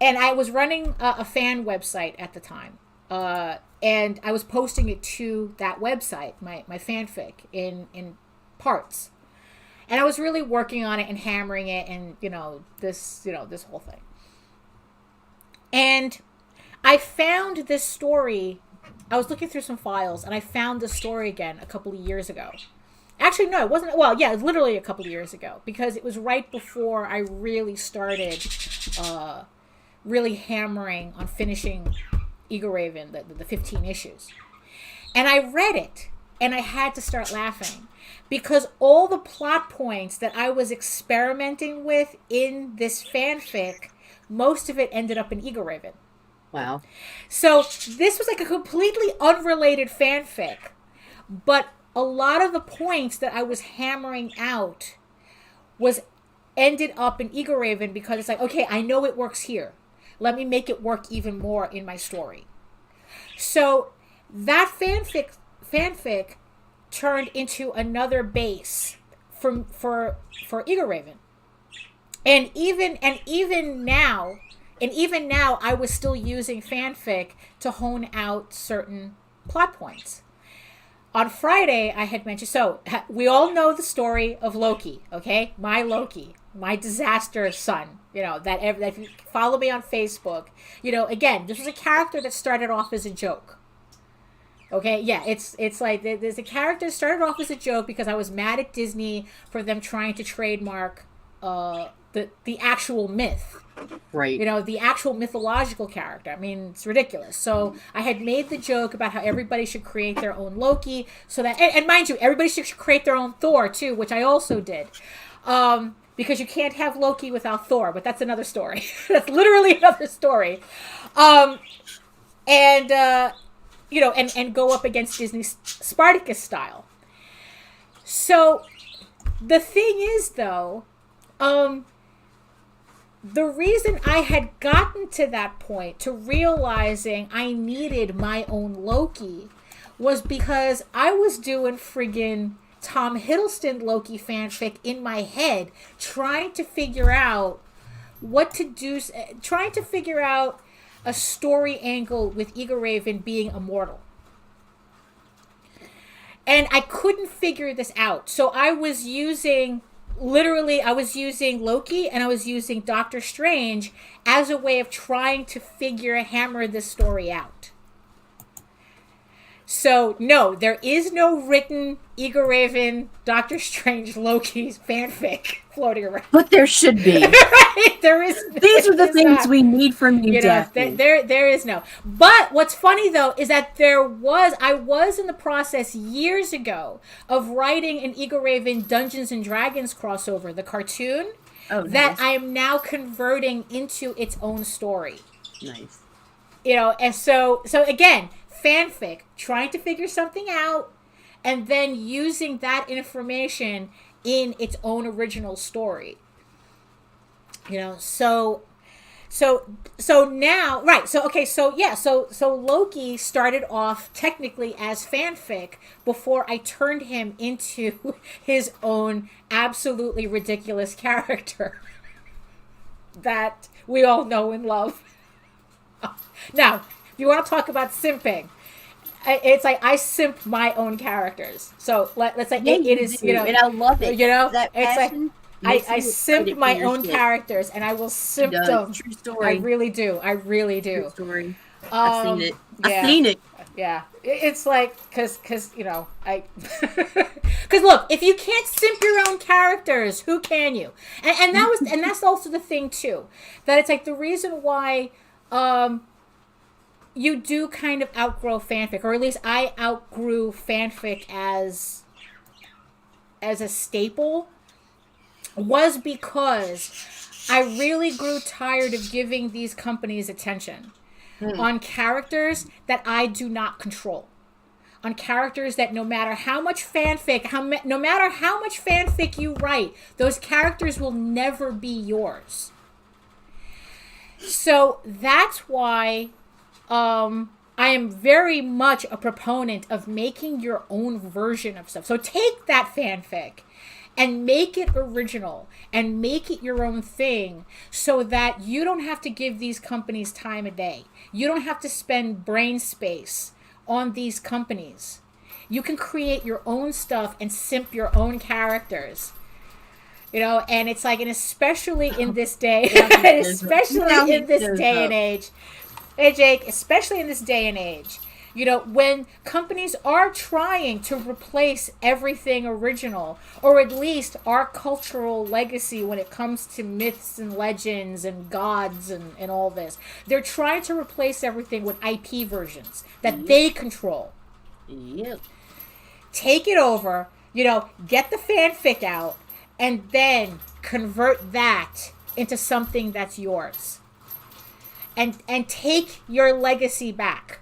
Speaker 1: I was running a fan website at the time. And I was posting it to that website, my fanfic, in parts. And I was really working on it and hammering it and, this whole thing. And I found this story. I was looking through some files and I found this story again a couple of years ago. Actually, no, it wasn't. Well, yeah, it was literally a couple of years ago, because it was right before I really started really hammering on finishing Eagle Raven, the 15 issues. And I read it and I had to start laughing, because all the plot points that I was experimenting with in this fanfic, most of it ended up in Eagle Raven.
Speaker 2: Wow.
Speaker 1: So this was like a completely unrelated fanfic, but a lot of the points that I was hammering out was ended up in Eagle Raven because it's like, okay, I know it works here. Let me make it work even more in my story. So that fanfic turned into another base for Eagle Raven. And even now, I was still using fanfic to hone out certain plot points. On Friday, I had mentioned, so we all know the story of Loki, okay? My Loki, my disaster son, that if you follow me on Facebook, again, this was a character that started off as a joke. Okay, yeah, it's like there's a character that started off as a joke because I was mad at Disney for them trying to trademark the actual myth.
Speaker 2: Right.
Speaker 1: The actual mythological character. I mean, it's ridiculous. So I had made the joke about how everybody should create their own Loki, so that, and mind you, everybody should create their own Thor too, which I also did. Because you can't have Loki without Thor, but that's another story. That's literally another story. And go up against Disney's Spartacus style. So the thing is, though, the reason I had gotten to that point, to realizing I needed my own Loki, was because I was doing friggin' Tom Hiddleston Loki fanfic in my head, trying to figure out what to do, trying to figure out a story angle with Eagle Raven being immortal. And I couldn't figure this out. So I was using Loki and I was using Doctor Strange as a way of trying to hammer this story out. So, no, there is no written Eagle Raven, Doctor Strange, Loki's fanfic floating around.
Speaker 2: But there should be.
Speaker 1: Right? There is.
Speaker 2: These are the things we need from you, Daphne.
Speaker 1: There is no. But what's funny, though, is that I was in the process years ago of writing an Eagle Raven Dungeons & Dragons crossover, the cartoon, that I am now converting into its own story.
Speaker 2: Nice.
Speaker 1: And so again, fanfic, trying to figure something out, and then using that information in its own original story. So now, right, so Loki started off technically as fanfic before I turned him into his own absolutely ridiculous character that we all know and love. Now, if you want to talk about simping, it's like I simp my own characters. So let's say it is,
Speaker 2: and I love it.
Speaker 1: That it's like I simp my own characters, and I will simp them.
Speaker 2: True story.
Speaker 1: I really do.
Speaker 2: True story. I've seen it. I've seen it.
Speaker 1: Yeah, it's like because because look, if you can't simp your own characters, who can you? And that's also the thing too, that it's like the reason why you do kind of outgrow fanfic, or at least I outgrew fanfic as a staple, was because I really grew tired of giving these companies attention on characters that I do not control. On characters that no matter how much fanfic you write, those characters will never be yours. So that's why I am very much a proponent of making your own version of stuff. So take that fanfic and make it original and make it your own thing, so that you don't have to give these companies time of day. You don't have to spend brain space on these companies. You can create your own stuff and simp your own characters. And it's like, and especially in this day, and age, hey Jake, especially in this day and age, when companies are trying to replace everything original, or at least our cultural legacy when it comes to myths and legends and gods and all this, they're trying to replace everything with IP versions that they control.
Speaker 2: Yep.
Speaker 1: Take it over, get the fanfic out, and then convert that into something that's yours. and take your legacy back.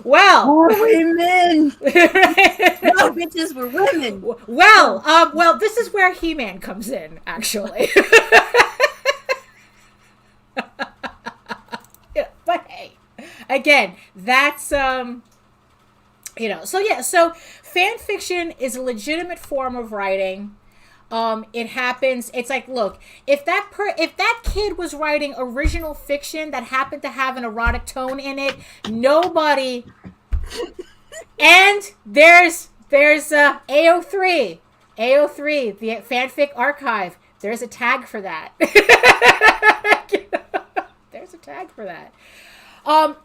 Speaker 1: Well,
Speaker 2: we're women. No, bitches, we're women.
Speaker 1: Well, this is where He-Man comes in, actually. Yeah, but hey, again, that's so fan fiction is a legitimate form of writing. It happens. It's like, look, if that kid was writing original fiction that happened to have an erotic tone in it, nobody. And there's AO3, the fanfic archive. There's a tag for that. There's a tag for that. I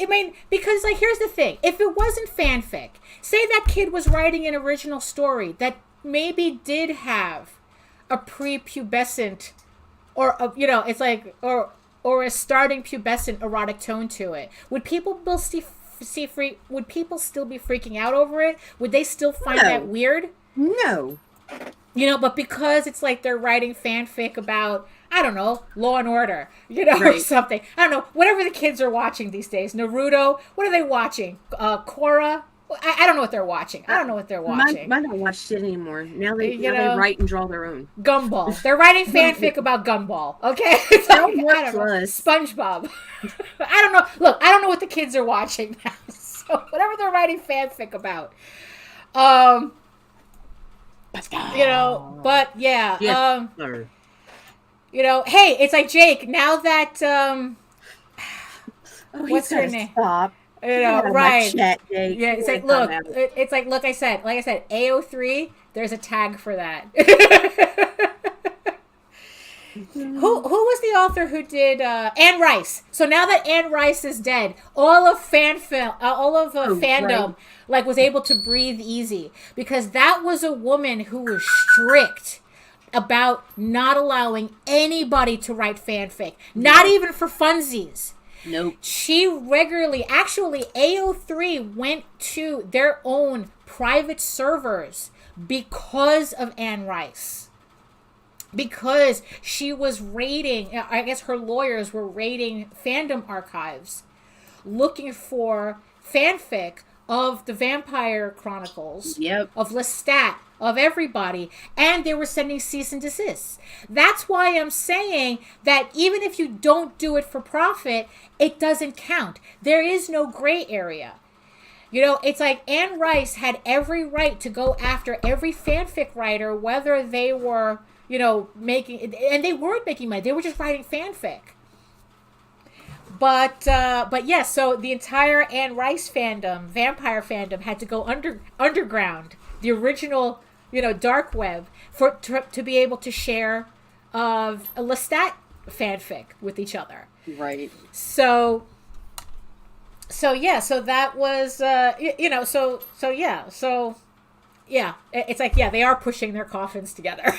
Speaker 1: mean, because like, here's the thing: if it wasn't fanfic, say that kid was writing an original story that maybe did have a prepubescent or a, it's like or a starting pubescent erotic tone to it, would people would people still be freaking out over it? Would they still find that weird?
Speaker 2: No.
Speaker 1: But because it's like they're writing fanfic about, I don't know, Law and Order, or something. I don't know, whatever the kids are watching these days. Naruto, what are they watching? Korra? I don't know what they're watching. I don't know what they're watching.
Speaker 2: Mine don't watch shit anymore. Now they write and draw their own.
Speaker 1: Gumball. They're writing fanfic about Gumball. Okay? SpongeBob. I don't know. Look, I don't know what the kids are watching now. So whatever they're writing fanfic about. But yeah. Hey, it's like Jake, now that what's her name? Stop. Right. Chat, yeah, it's like, look, like I said, AO3, there's a tag for that. Who was the author who did Anne Rice? So now that Anne Rice is dead, all of fandom was able to breathe easy, because that was a woman who was strict about not allowing anybody to write fanfic, not even for funsies.
Speaker 2: Nope.
Speaker 1: She regularly, actually, AO3 went to their own private servers because of Anne Rice. Because she was raiding, I guess her lawyers were raiding fandom archives, looking for fanfic of the Vampire Chronicles, of Lestat, of everybody, and they were sending cease and desists. That's why I'm saying that even if you don't do it for profit, it doesn't count. There is no gray area. It's like Anne Rice had every right to go after every fanfic writer, whether they were, making, and they weren't making money, they were just writing fanfic. But yeah, so the entire Anne Rice fandom, vampire fandom, had to go underground, the original, dark web, to be able to share a Lestat fanfic with each other.
Speaker 2: Right.
Speaker 1: So yeah, so that was it's like, yeah, they are pushing their coffins together.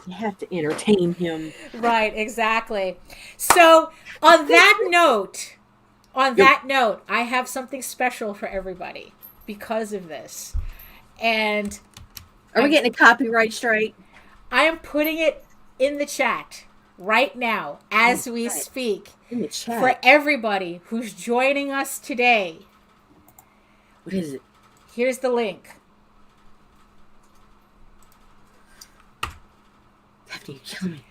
Speaker 2: You have to entertain him.
Speaker 1: Right, exactly. So on that note, I have something special for everybody because of this. And
Speaker 2: are we getting a copyright strike?
Speaker 1: I am putting it in the chat right now as we speak.
Speaker 2: In the chat.
Speaker 1: For everybody who's joining us today.
Speaker 2: What is it?
Speaker 1: Here's the link.
Speaker 2: Daphne, you're killing me.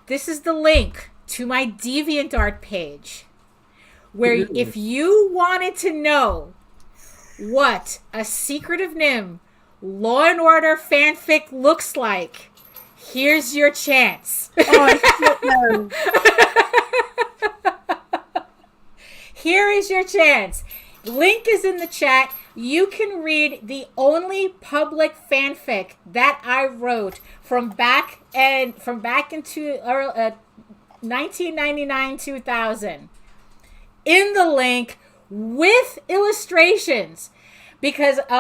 Speaker 1: This is the link to my DeviantArt page, where if you wanted to know what a Secret of Nim Law and Order fanfic looks like, here's your chance.
Speaker 2: Oh,
Speaker 1: Here is your chance. Link is in the chat. You can read the only public fanfic that I wrote from back into 1999-2000 in the link with illustrations, because it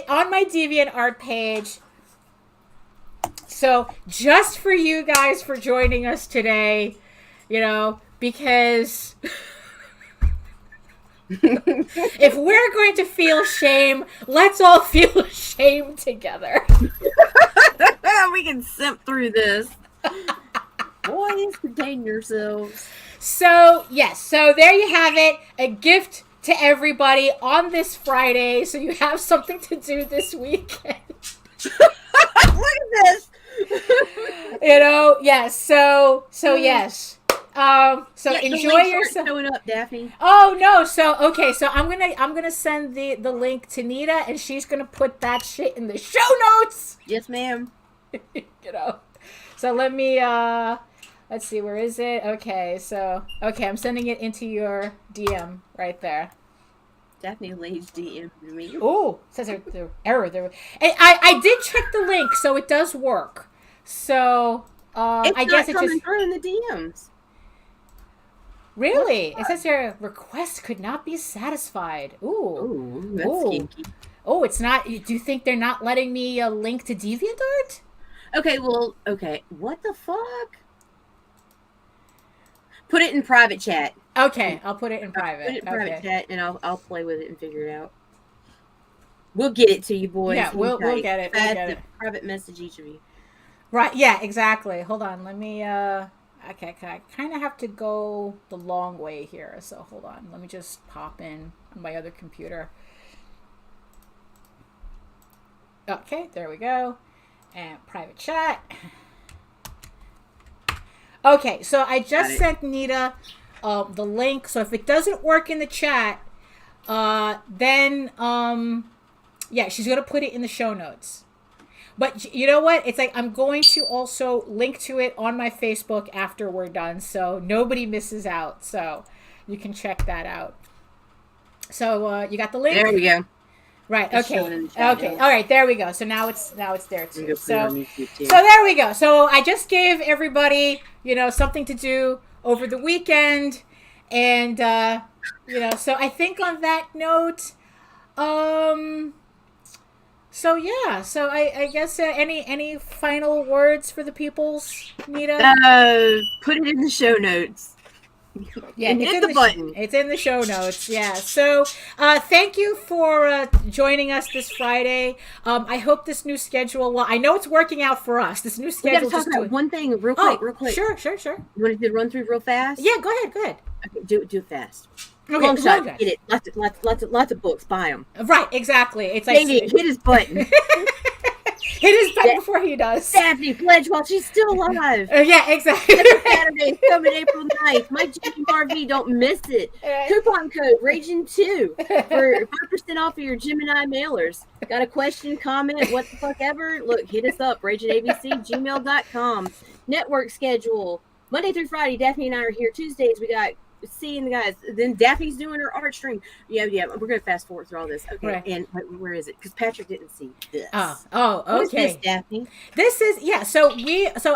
Speaker 1: on my DeviantArt page. So just for you guys for joining us today, because If we're going to feel shame, let's all feel shame together.
Speaker 2: We can simp through this. Boys, contain yourselves.
Speaker 1: So, yes. So, there you have it. A gift to everybody on this Friday. So, you have something to do this weekend.
Speaker 2: Look at this.
Speaker 1: You know, yes. So yes. So enjoy yourself.
Speaker 2: Showing up, Daphne.
Speaker 1: Oh no! So okay, so I'm gonna send the link to Nita, and she's gonna put that shit in the show notes.
Speaker 2: Yes, ma'am.
Speaker 1: You know. So let me let's see, where is it? Okay, so I'm sending it into your DM right there.
Speaker 2: Daphne Lage DM me.
Speaker 1: Oh, says the error there. And I did check the link, so it does work. So I guess it just
Speaker 2: through in the DMs.
Speaker 1: Really? It says your request could not be satisfied. Ooh.
Speaker 2: That's kinky.
Speaker 1: Oh, it's not. Do you think they're not letting me link to DeviantArt?
Speaker 2: Okay, well, okay. What the fuck? Put it in private chat.
Speaker 1: Okay, I'll put it in private.
Speaker 2: Put it in private chat, and I'll play with it and figure it out. We'll get it to you, boys.
Speaker 1: Yeah, we'll get it. We'll get it.
Speaker 2: Private message each of you.
Speaker 1: Right. Yeah. Exactly. Hold on. Let me. Okay. I kind of have to go the long way here. So hold on. Let me just pop in on my other computer. Okay. There we go. And private chat. Okay. So I just sent Nita the link. So if it doesn't work in the chat, then yeah, she's gonna put it in the show notes. But you know what? It's like I'm going to also link to it on my Facebook after we're done, so nobody misses out. So you can check that out. So you got the link?
Speaker 2: There we go.
Speaker 1: Right. Okay. Okay. All right. There we go. So now it's there too. So there we go. So I just gave everybody, you know, something to do over the weekend, and you know. So I think on that note, so yeah, so I guess any final words for the peoples, Nita?
Speaker 2: Put it in the show notes.
Speaker 1: Yeah,
Speaker 2: hit the button.
Speaker 1: It's in the show notes. Yeah. So thank you for joining us this Friday. I hope this new schedule. Well, I know it's working out for us. This new schedule.
Speaker 2: We gotta talk about one thing real quick.
Speaker 1: Sure.
Speaker 2: You want to run through real fast?
Speaker 1: Yeah, go ahead.
Speaker 2: Okay, do it fast.
Speaker 1: Okay,
Speaker 2: long shot, get it. Lots of books. Buy them.
Speaker 1: Right, exactly. It's like
Speaker 2: hit his button.
Speaker 1: Hit his button before he does.
Speaker 2: Daphne pledge while she's still alive.
Speaker 1: Yeah, exactly.
Speaker 2: Saturday coming April 9th. My Jimmy RV, don't miss it. Coupon code Ragin2 for 5% off of your Gemini mailers. Got a question, comment, what the fuck ever? Look, hit us up. RaginABC@gmail.com. Network schedule. Monday through Friday, Daphne and I are here. Tuesdays, we got seeing the guys. Then Daphne's doing her art stream. Yeah. We're gonna fast forward through all this. Okay. Right. And where is it? Because Patrick didn't see this.
Speaker 1: Oh, okay.
Speaker 2: What is this, Daphne?
Speaker 1: This is So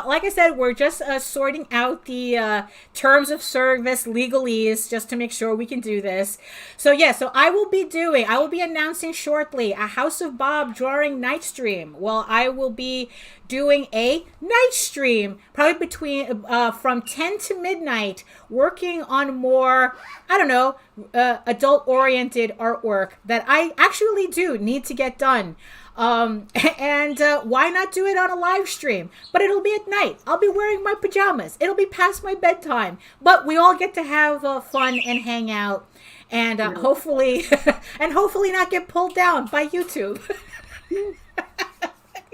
Speaker 1: like I said, we're just sorting out the terms of service legalese just to make sure we can do this. So yeah. So I will be announcing shortly a House of Bob drawing night stream. Well, I will be doing a night stream probably between from 10 to midnight, working on more, I don't know, adult oriented artwork that I actually do need to get done. And why not do it on a live stream? But it'll be at night. I'll be wearing my pajamas. It'll be past my bedtime, but we all get to have fun and hang out, and hopefully not get pulled down by YouTube.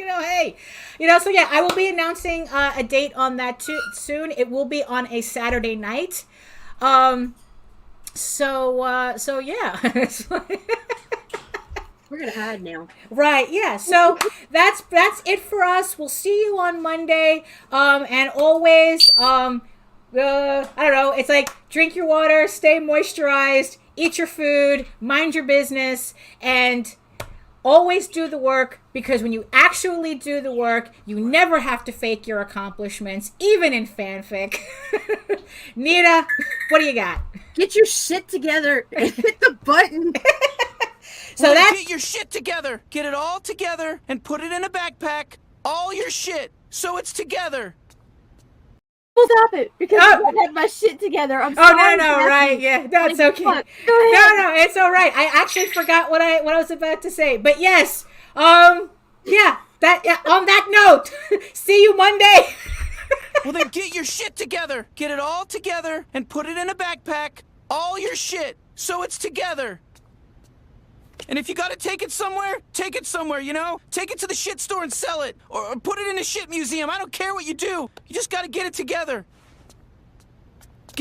Speaker 1: Hey, so yeah, I will be announcing a date on that too soon. It will be on a Saturday night. So yeah.
Speaker 2: We're gonna hide now.
Speaker 1: Right, yeah. So that's it for us. We'll see you on Monday. And always, I don't know, it's like drink your water, stay moisturized, eat your food, mind your business, and always do the work, because when you actually do the work, you never have to fake your accomplishments, even in fanfic. Nita, what do you got?
Speaker 2: Get your shit together and hit the button.
Speaker 9: So get your shit together. Get it all together and put it in a backpack. All your shit, so it's together.
Speaker 2: Well, stop it because I don't have my shit together. I'm sorry.
Speaker 1: Oh no, right? Yeah, no, it's okay.
Speaker 2: Fuck. Go ahead.
Speaker 1: No, it's all right. I actually forgot what I was about to say, but yes, yeah. On that note, see you Monday.
Speaker 9: Well, then get your shit together. Get it all together and put it in a backpack. All your shit, so it's together. And if you gotta take it somewhere, you know? Take it to the shit store and sell it. Or put it in a shit museum. I don't care what you do. You just gotta get it together.